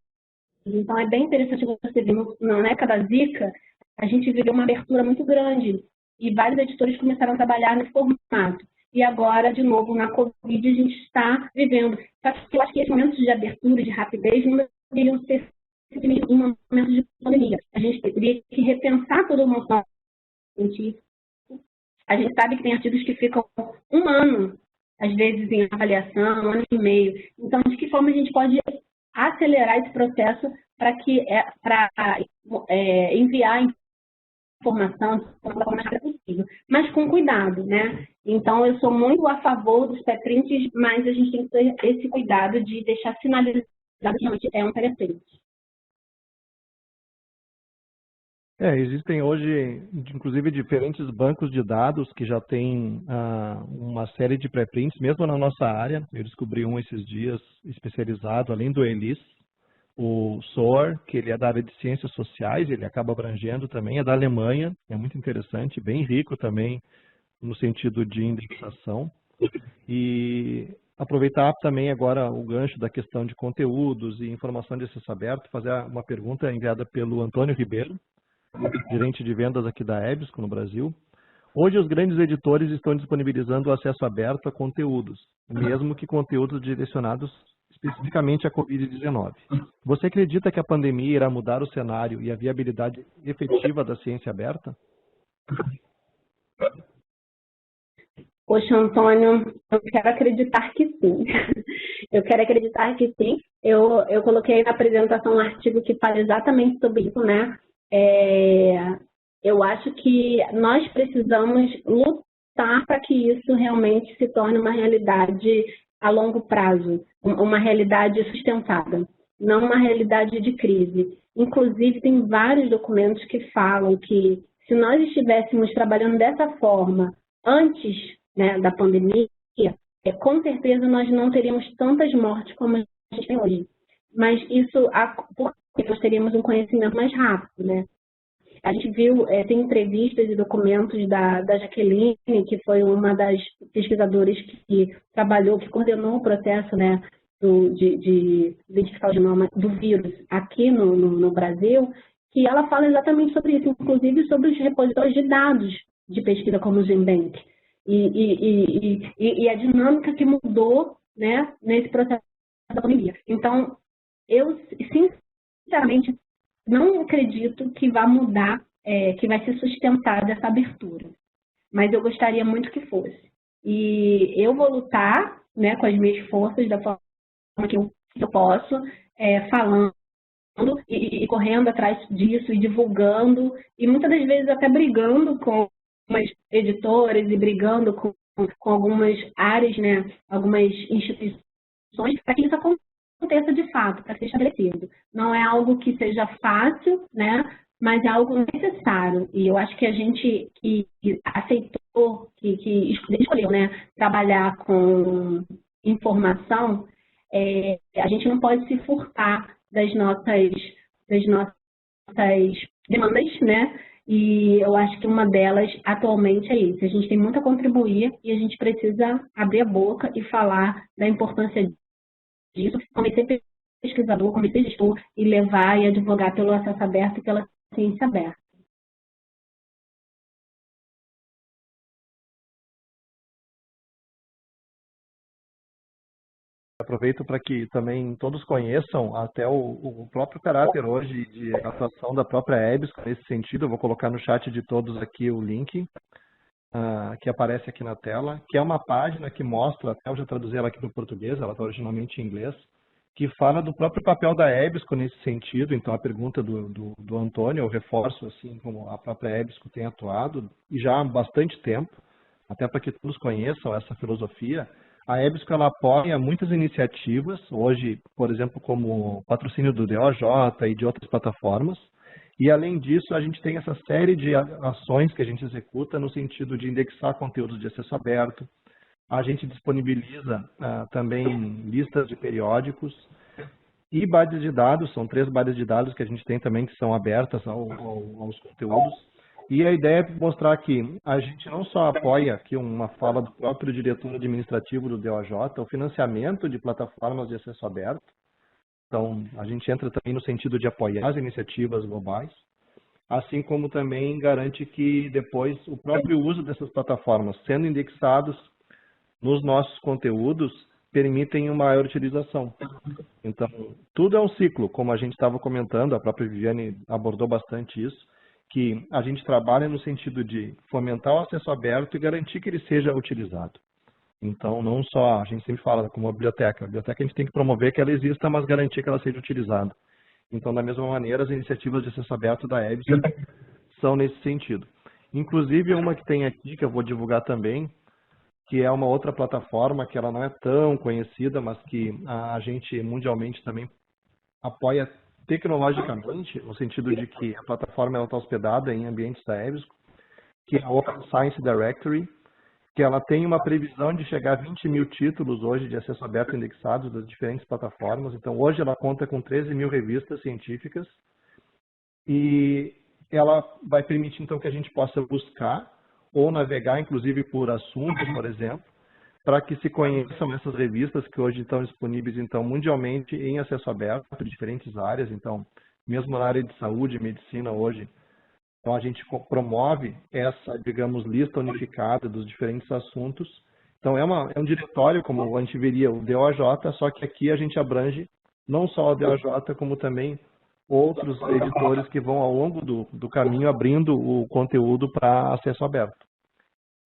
Então, é bem interessante você ver, na época da Zika, a gente viveu uma abertura muito grande e vários editores começaram a trabalhar nesse formato. E agora, de novo, na Covid, a gente está vivendo. Só que eu acho que esses momentos de abertura e de rapidez não deveriam ser simplesmente em momentos de pandemia. A gente teria que repensar todo o nosso científico. A gente sabe que tem artigos que ficam 1 ano, às vezes, em avaliação, 1 ano e meio. Então, de que forma a gente pode acelerar esse processo para enviar informação da forma mais rápida possível, mas com cuidado, né? Então, eu sou muito a favor dos pré-prints, mas a gente tem que ter esse cuidado de deixar sinalizado que realmente é um pré-print. Existem hoje, inclusive, diferentes bancos de dados que já têm uma série de pré-prints, mesmo na nossa área. Eu descobri um esses dias especializado, além do ELIS, o SOAR, que ele é da área de ciências sociais, ele acaba abrangendo também, é da Alemanha, é muito interessante, bem rico também no sentido de indexação. E aproveitar também agora o gancho da questão de conteúdos e informação de acesso aberto, fazer uma pergunta enviada pelo Antônio Ribeiro, gerente de vendas aqui da EBSCO no Brasil. Hoje os grandes editores estão disponibilizando o acesso aberto a conteúdos, mesmo que conteúdos direcionados especificamente à Covid-19. Você acredita que a pandemia irá mudar o cenário e a viabilidade efetiva da ciência aberta? Poxa, Antônio, eu quero acreditar que sim. Eu quero acreditar que sim. Eu coloquei na apresentação um artigo que fala exatamente sobre isso, né? Eu acho que nós precisamos lutar para que isso realmente se torne uma realidade a longo prazo, uma realidade sustentada, não uma realidade de crise. Inclusive, tem vários documentos que falam que se nós estivéssemos trabalhando dessa forma antes, né, da pandemia, com certeza nós não teríamos tantas mortes como a gente tem hoje. Mas isso porque nós teríamos um conhecimento mais rápido, né? A gente viu, tem entrevistas e documentos da Jaqueline, que foi uma das pesquisadoras que trabalhou, que coordenou o processo, né, de identificar o genoma do vírus aqui no Brasil, que ela fala exatamente sobre isso, inclusive sobre os repositórios de dados de pesquisa como o GenBank. E a dinâmica que mudou, né, nesse processo da pandemia. Então, eu, sinceramente, não acredito que vai mudar, que vai ser sustentada essa abertura. Mas eu gostaria muito que fosse. E eu vou lutar, né, com as minhas forças, da forma que eu posso, falando e correndo atrás disso, e divulgando, e muitas das vezes até brigando com algumas editoras e brigando com algumas áreas, né, algumas instituições, para que isso aconteça de fato, para ser estabelecido. Não é algo que seja fácil, né, mas é algo necessário. E eu acho que a gente que aceitou, que escolheu, né, trabalhar com informação, a gente não pode se furtar das nossas demandas, né? E eu acho que uma delas atualmente é isso. A gente tem muito a contribuir e a gente precisa abrir a boca e falar da importância disso, comecei pesquisador, comecei gestor, e levar e advogar pelo acesso aberto e pela ciência aberta. Aproveito para que também todos conheçam até o próprio caráter hoje de atuação da própria EBSCO nesse sentido. Eu vou colocar no chat de todos aqui o link que aparece aqui na tela, que é uma página que mostra, até eu já traduzi ela aqui para o português, ela está originalmente em inglês, que fala do próprio papel da EBSCO nesse sentido. Então, a pergunta do Antônio, eu reforço, assim, como a própria EBSCO tem atuado, e já há bastante tempo, até para que todos conheçam essa filosofia. A EBSCO, ela apoia muitas iniciativas, hoje, por exemplo, como patrocínio do DOJ e de outras plataformas, e, além disso, a gente tem essa série de ações que a gente executa no sentido de indexar conteúdos de acesso aberto. A gente disponibiliza também listas de periódicos e bases de dados. São 3 bases de dados que a gente tem também que são abertas aos conteúdos. E a ideia é mostrar que a gente não só apoia, aqui uma fala do próprio diretor administrativo do DOJ, o financiamento de plataformas de acesso aberto. Então, a gente entra também no sentido de apoiar as iniciativas globais, assim como também garante que depois o próprio uso dessas plataformas, sendo indexados nos nossos conteúdos, permitem uma maior utilização. Então, tudo é um ciclo, como a gente estava comentando, a própria Viviane abordou bastante isso, que a gente trabalha no sentido de fomentar o acesso aberto e garantir que ele seja utilizado. Então, não só, a gente sempre fala como a biblioteca a gente tem que promover que ela exista, mas garantir que ela seja utilizada. Então, da mesma maneira, as iniciativas de acesso aberto da EBSCO são nesse sentido. Inclusive, uma que tem aqui, que eu vou divulgar também, que é uma outra plataforma que ela não é tão conhecida, mas que a gente mundialmente também apoia tecnologicamente, no sentido de que a plataforma está hospedada em ambientes da EBSCO, que é a Open Science Directory, que ela tem uma previsão de chegar a 20 mil títulos hoje de acesso aberto indexados das diferentes plataformas. Então, hoje ela conta com 13 mil revistas científicas e ela vai permitir, então, que a gente possa buscar ou navegar, inclusive, por assuntos, por exemplo, para que se conheçam essas revistas que hoje estão disponíveis, então, mundialmente em acesso aberto, de diferentes áreas. Então, mesmo na área de saúde e medicina hoje, então, a gente promove essa, digamos, lista unificada dos diferentes assuntos. Então, é um diretório, como a gente veria o DOJ, só que aqui a gente abrange não só o DOJ, como também outros editores que vão ao longo do caminho abrindo o conteúdo para acesso aberto.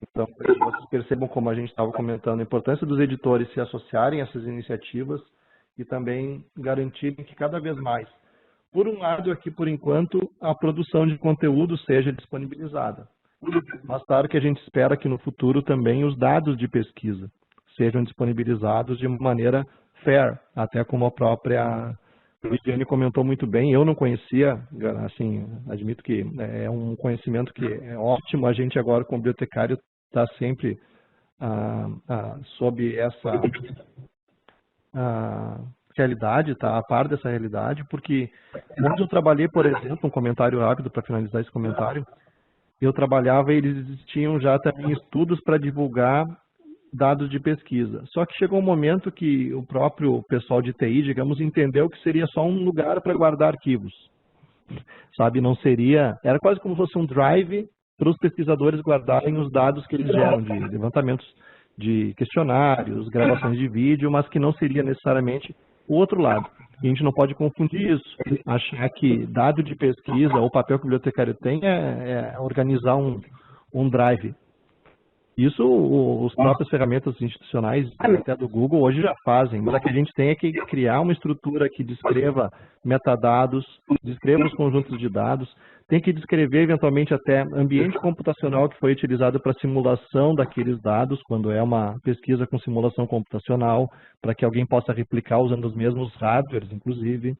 Então, vocês percebam, como a gente estava comentando, a importância dos editores se associarem a essas iniciativas e também garantirem que cada vez mais, por um lado, aqui, por enquanto, a produção de conteúdo seja disponibilizada. Mas claro que a gente espera que no futuro também os dados de pesquisa sejam disponibilizados de maneira fair, até como a própria Viviane comentou muito bem. Eu não conhecia, assim, admito que é um conhecimento que é ótimo. A gente agora, como bibliotecário, está sempre sob essa realidade, está a par dessa realidade, porque onde eu trabalhei, por exemplo, um comentário rápido para finalizar esse comentário, eu trabalhava e eles tinham já também estudos para divulgar dados de pesquisa. Só que chegou um momento que o próprio pessoal de TI, digamos, entendeu que seria só um lugar para guardar arquivos. sabe? Não seria... Era quase como se fosse um drive para os pesquisadores guardarem os dados que eles geram de levantamentos de questionários, gravações de vídeo, mas que não seria necessariamente o outro lado. E a gente não pode confundir isso, achar que dado de pesquisa, ou o papel que o bibliotecário tem é organizar um drive. Isso as próprias ferramentas institucionais, até do Google, hoje já fazem, mas a que a gente tem é que criar uma estrutura que descreva metadados, descreva os conjuntos de dados, tem que descrever eventualmente até ambiente computacional que foi utilizado para simulação daqueles dados, quando é uma pesquisa com simulação computacional, para que alguém possa replicar usando os mesmos hardwares, inclusive.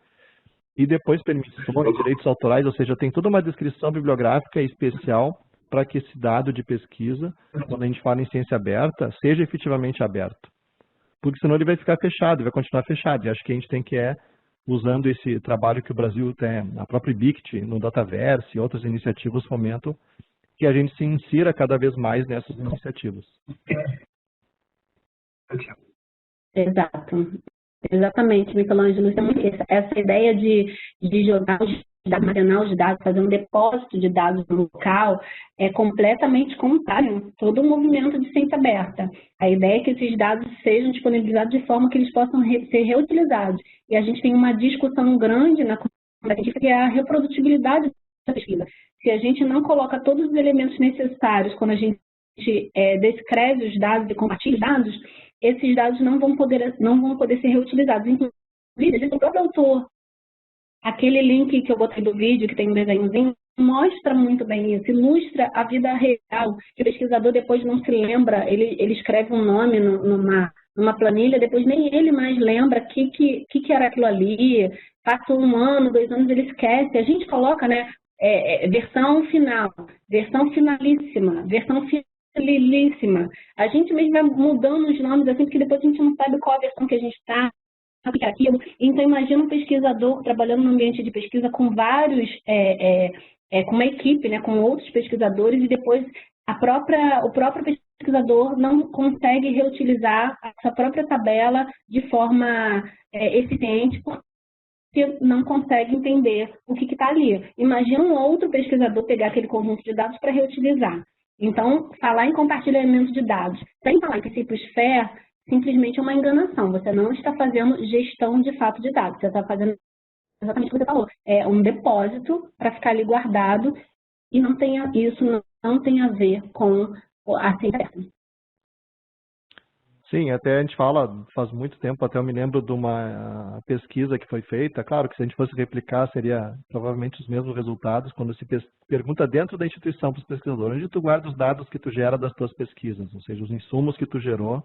E depois permissões, direitos autorais, ou seja, tem toda uma descrição bibliográfica especial para que esse dado de pesquisa, quando a gente fala em ciência aberta, seja efetivamente aberto. Porque senão ele vai ficar fechado, vai continuar fechado. E acho que a gente tem que usando esse trabalho que o Brasil tem, a própria IBICT, no Dataverse e outras iniciativas fomentam, que a gente se insira cada vez mais nessas iniciativas. Exato. Exatamente, Michelangelo. Essa ideia de jogar os dados, armazenar os dados, fazer um depósito de dados no local, é completamente contrário a todo o movimento de ciência aberta. A ideia é que esses dados sejam disponibilizados de forma que eles possam ser reutilizados. E a gente tem uma discussão grande na comunidade que é a reprodutibilidade da pesquisa. Se a gente não coloca todos os elementos necessários quando a gente descreve os dados e compartilha os dados, esses dados não vão poder ser reutilizados. Inclusive, o próprio autor, aquele link que eu botei do vídeo, que tem um desenhozinho, mostra muito bem isso, ilustra a vida real, que o pesquisador depois não se lembra, ele escreve um nome numa planilha, depois nem ele mais lembra o que era aquilo ali, passa 1 ano, 2 anos, ele esquece. A gente coloca, né, versão final, versão finalíssima, versão finalíssima. A gente mesmo vai mudando os nomes assim, porque depois a gente não sabe qual a versão que a gente está. Aquilo. Então, imagina um pesquisador trabalhando no ambiente de pesquisa com vários, com uma equipe, né, com outros pesquisadores, e depois o próprio pesquisador não consegue reutilizar a sua própria tabela de forma eficiente, porque não consegue entender o que está ali. Imagina um outro pesquisador pegar aquele conjunto de dados para reutilizar. Então, falar em compartilhamento de dados, sem falar em princípios FAIR, simplesmente é uma enganação. Você não está fazendo gestão de fato de dados. Você está fazendo exatamente o que você falou. É um depósito para ficar ali guardado e isso não tem a ver com a ciência aberta. Sim, até a gente fala, faz muito tempo, até eu me lembro de uma pesquisa que foi feita. Claro que se a gente fosse replicar, seria provavelmente os mesmos resultados, quando se pergunta dentro da instituição para os pesquisadores, onde tu guarda os dados que tu gera das tuas pesquisas, ou seja, os insumos que tu gerou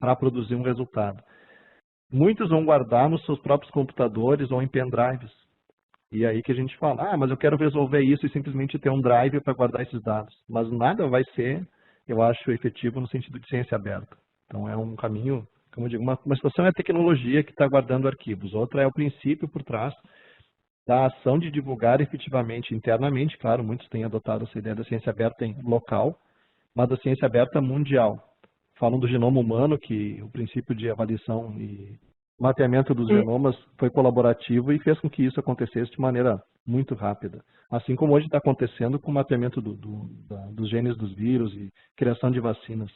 para produzir um resultado. Muitos vão guardar nos seus próprios computadores ou em pendrives. E aí que a gente fala, mas eu quero resolver isso e simplesmente ter um drive para guardar esses dados. Mas nada vai ser, eu acho, efetivo no sentido de ciência aberta. Então é um caminho, como eu digo, uma situação é a tecnologia que está guardando arquivos, outra é o princípio por trás da ação de divulgar efetivamente internamente. Claro, muitos têm adotado essa ideia da ciência aberta em local, mas da ciência aberta mundial. Falam do genoma humano, que o princípio de avaliação e mapeamento dos genomas foi colaborativo e fez com que isso acontecesse de maneira muito rápida. Assim como hoje está acontecendo com o mapeamento dos genes dos vírus e criação de vacinas.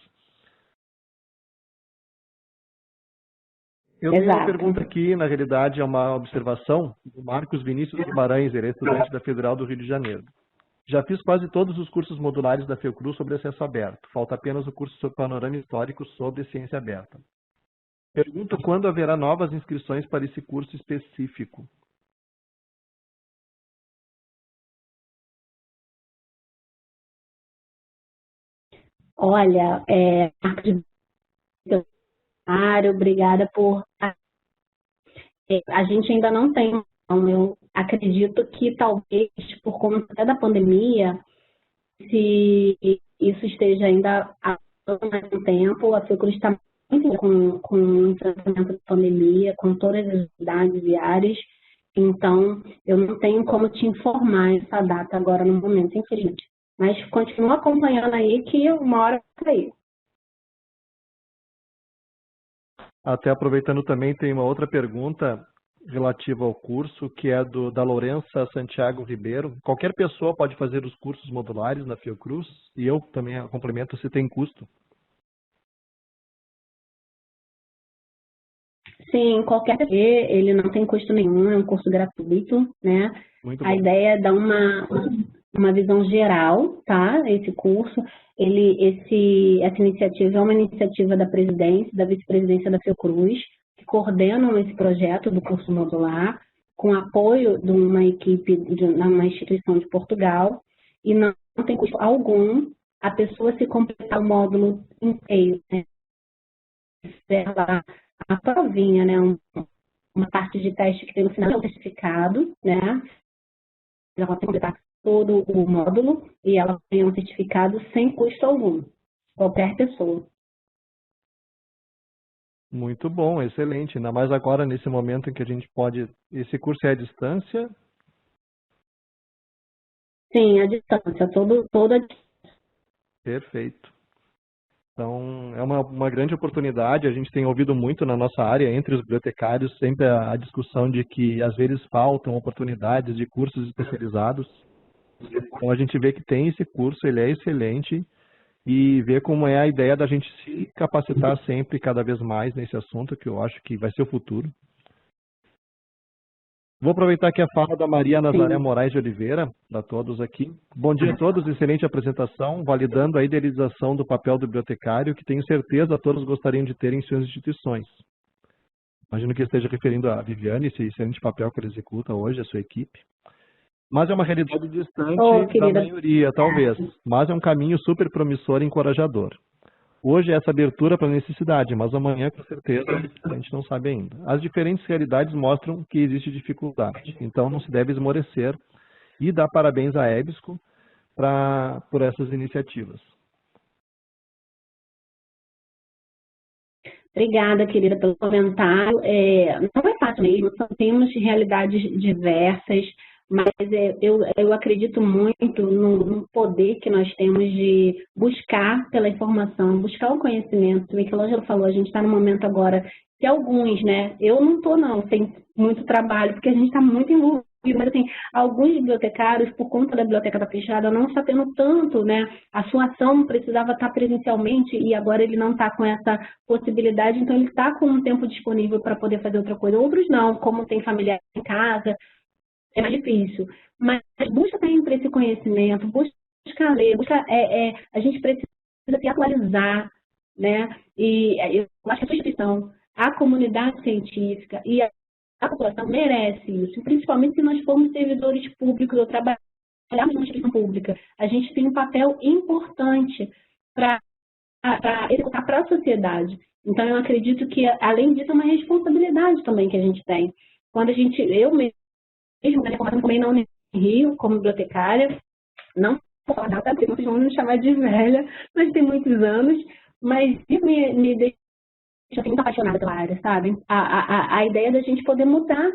Eu tenho uma pergunta aqui, na realidade é uma observação do Marcos Vinícius Guimarães, ele é estudante da Federal do Rio de Janeiro. Já fiz quase todos os cursos modulares da Fiocruz sobre acesso aberto. Falta apenas o curso sobre panorama histórico sobre ciência aberta. Pergunto quando haverá novas inscrições para esse curso específico. Olha, obrigada por... A gente ainda não tem, eu acredito que talvez por conta até da pandemia, se isso esteja ainda há mais tempo, a Fiocruz está muito com o enfrentamento da pandemia, com todas as unidades e áreas, então eu não tenho como te informar essa data agora no momento, infelizmente. Mas continua acompanhando aí que uma hora vai sair. Até aproveitando também, tem uma outra pergunta relativa ao curso, que é da Lourença Santiago Ribeiro. Qualquer pessoa pode fazer os cursos modulares na Fiocruz, e eu também complemento se tem custo. Sim, qualquer pessoa, ele não tem custo nenhum, é um curso gratuito, né? Muito bom. A ideia é dar uma visão geral, tá? Esse curso, essa iniciativa é uma iniciativa da presidência, da vice-presidência da Fiocruz, que coordenam esse projeto do curso modular, com apoio de uma equipe de uma instituição de Portugal, e não tem custo algum a pessoa se completar o módulo inteiro, né? A provinha, né? Uma parte de teste que tem no final é o certificado, né? Ela vai completar todo o módulo e ela tem um certificado sem custo algum, qualquer pessoa. Muito bom, excelente. Ainda mais agora, nesse momento em que a gente pode... Esse curso é à distância? Sim, à distância, toda a distância. Perfeito. Então, é uma grande oportunidade. A gente tem ouvido muito na nossa área, entre os bibliotecários, sempre a discussão de que, às vezes, faltam oportunidades de cursos especializados. Então, a gente vê que tem esse curso, ele é excelente, e ver como é a ideia da gente se capacitar sempre, cada vez mais nesse assunto, que eu acho que vai ser o futuro. Vou aproveitar aqui a fala da Maria Nazaré Moraes de Oliveira, para todos aqui. Bom dia a todos, excelente apresentação, validando a idealização do papel do bibliotecário, que tenho certeza todos gostariam de ter em suas instituições. Imagino que esteja referindo a Viviane, esse excelente papel que ela executa hoje, a sua equipe. Mas é uma realidade distante da maioria, talvez, mas é um caminho super promissor e encorajador. Hoje é essa abertura para a necessidade, mas amanhã, com certeza, a gente não sabe ainda. As diferentes realidades mostram que existe dificuldade, então não se deve esmorecer e dar parabéns à EBSCO por essas iniciativas. Obrigada, querida, pelo comentário. Não é fácil mesmo, temos realidades diversas, mas eu acredito muito no poder que nós temos de buscar pela informação, buscar o conhecimento. O Michelangelo falou, a gente está no momento agora que alguns, né? Eu não estou, não, tem muito trabalho, porque a gente está muito envolvido, mas assim, alguns bibliotecários, por conta da biblioteca estar fechada, não está tendo tanto, né? A sua ação precisava estar presencialmente e agora ele não está com essa possibilidade, então ele está com um tempo disponível para poder fazer outra coisa. Outros não, como tem familiar em casa, é mais difícil. Mas busca sempre esse conhecimento, busca ler, a gente precisa se atualizar, né? E eu acho que a sua instituição, a comunidade científica e a população merece isso, principalmente se nós formos servidores públicos ou trabalharmos numa instituição pública. A gente tem um papel importante para executar para a sociedade. Então, eu acredito que, além disso, é uma responsabilidade também que a gente tem. Quando eu mesmo, também na Unirio, como bibliotecária, não vou falar nada, porque vocês vão me chamar de velha, mas tem muitos anos, mas me deixa muito apaixonada pela área, sabe? A ideia da gente poder mudar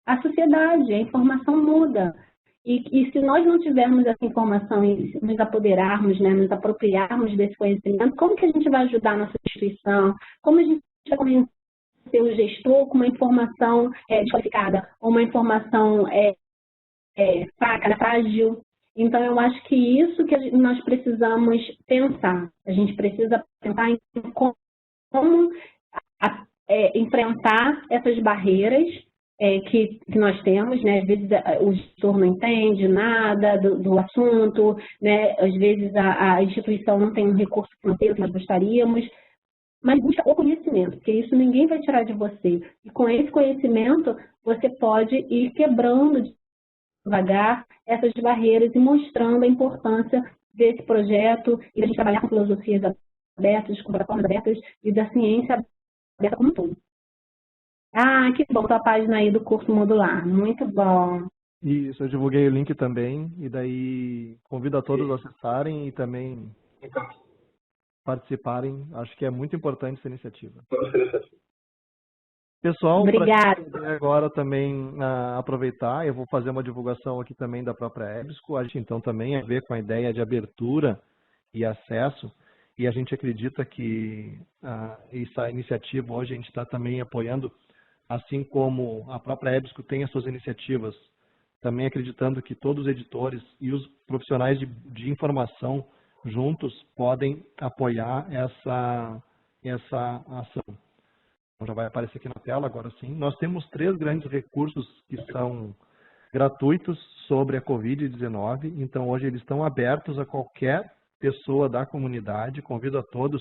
a sociedade, a informação muda. E se nós não tivermos essa informação e nos apoderarmos, né, nos apropriarmos desse conhecimento, como que a gente vai ajudar a nossa instituição? Como a gente vai convencer o gestor com uma informação desqualificada, ou uma informação fraca, frágil? Então, eu acho que isso que nós precisamos pensar. A gente precisa pensar em como enfrentar essas barreiras que nós temos, né? Às vezes o gestor não entende nada do assunto, né? Às vezes a instituição não tem um recurso financeiro que nós gostaríamos, mas busca o conhecimento, porque isso ninguém vai tirar de você. E com esse conhecimento, você pode ir quebrando devagar essas barreiras e mostrando a importância desse projeto e a gente trabalhar com filosofias abertas, com plataformas abertas e da ciência aberta como um todo. Ah, que bom, sua página aí do curso modular, muito bom. Isso, eu divulguei o link também, e daí convido a todos a acessarem e também participarem. Acho que é muito importante essa iniciativa. Pessoal, obrigada. Agora também aproveitar, eu vou fazer uma divulgação aqui também da própria EBSCO, a gente então também a ver com a ideia de abertura e acesso, e a gente acredita que essa iniciativa hoje a gente está também apoiando assim como a própria EBSCO tem as suas iniciativas, também acreditando que todos os editores e os profissionais de informação juntos podem apoiar essa ação. Então, já vai aparecer aqui na tela, agora sim. Nós temos 3 grandes recursos que são gratuitos sobre a Covid-19, então hoje eles estão abertos a qualquer pessoa da comunidade. Convido a todos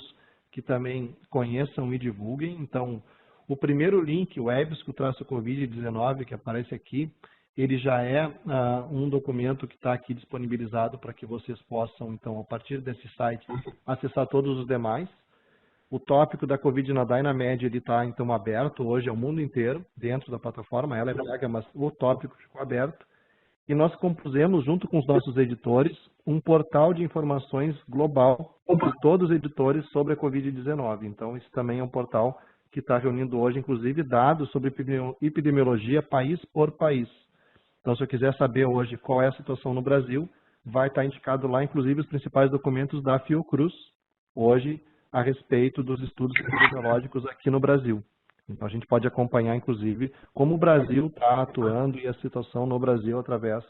que também conheçam e divulguem. Então, o primeiro link, o EBSCO-Covid-19, que aparece aqui, ele já é um documento que está aqui disponibilizado para que vocês possam, então, a partir desse site, acessar todos os demais. O tópico da Covid na Dynamed está, então, aberto hoje ao mundo inteiro, dentro da plataforma. Ela é paga, mas o tópico ficou aberto. E nós compusemos, junto com os nossos editores, um portal de informações global de todos os editores sobre a Covid-19. Então, isso também é um portal que está reunindo hoje, inclusive, dados sobre epidemiologia país por país. Então, se eu quiser saber hoje qual é a situação no Brasil, vai estar indicado lá, inclusive, os principais documentos da Fiocruz, hoje, a respeito dos estudos epidemiológicos aqui no Brasil. Então, a gente pode acompanhar, inclusive, como o Brasil está atuando e a situação no Brasil através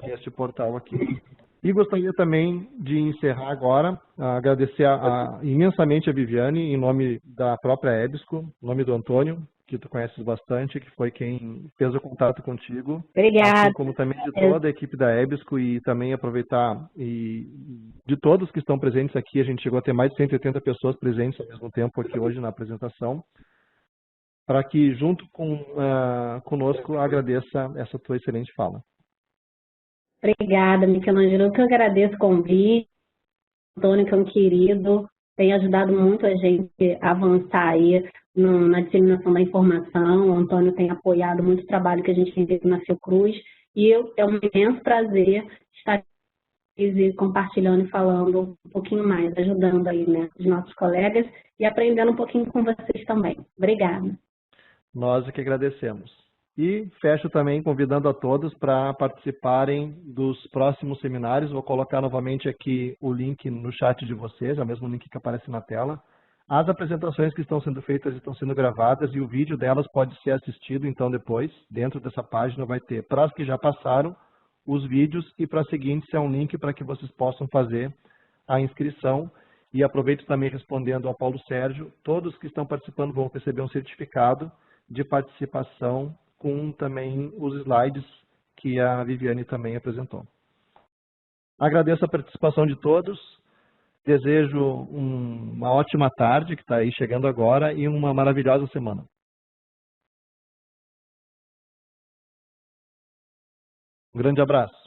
deste portal aqui. E gostaria também de encerrar agora, agradecer imensamente a Viviane, em nome da própria EBSCO, em nome do Antônio, que tu conheces bastante, que foi quem fez o contato contigo. Obrigada. Assim como também de toda a equipe da EBSCO, e também aproveitar de todos que estão presentes aqui. A gente chegou a ter mais de 180 pessoas presentes ao mesmo tempo aqui hoje na apresentação, para que, junto conosco, agradeça essa tua excelente fala. Obrigada, Michelangelo. Eu que agradeço o convite. O Antônio, que é um querido, tem ajudado muito a gente a avançar aí na disseminação da informação. O Antônio tem apoiado muito o trabalho que a gente tem feito na Fiocruz. E é um imenso prazer estar aqui compartilhando e falando um pouquinho mais, ajudando aí, né, os nossos colegas e aprendendo um pouquinho com vocês também. Obrigada. Nós é que agradecemos. E fecho também convidando a todos para participarem dos próximos seminários. Vou colocar novamente aqui o link no chat de vocês, é o mesmo link que aparece na tela. As apresentações que estão sendo feitas estão sendo gravadas e o vídeo delas pode ser assistido, então, depois. Dentro dessa página vai ter, para as que já passaram, os vídeos, e para as seguintes é um link para que vocês possam fazer a inscrição. E aproveito também respondendo ao Paulo Sérgio, todos que estão participando vão receber um certificado de participação com também os slides que a Viviane também apresentou. Agradeço a participação de todos, desejo uma ótima tarde, que está aí chegando agora, e uma maravilhosa semana. Um grande abraço.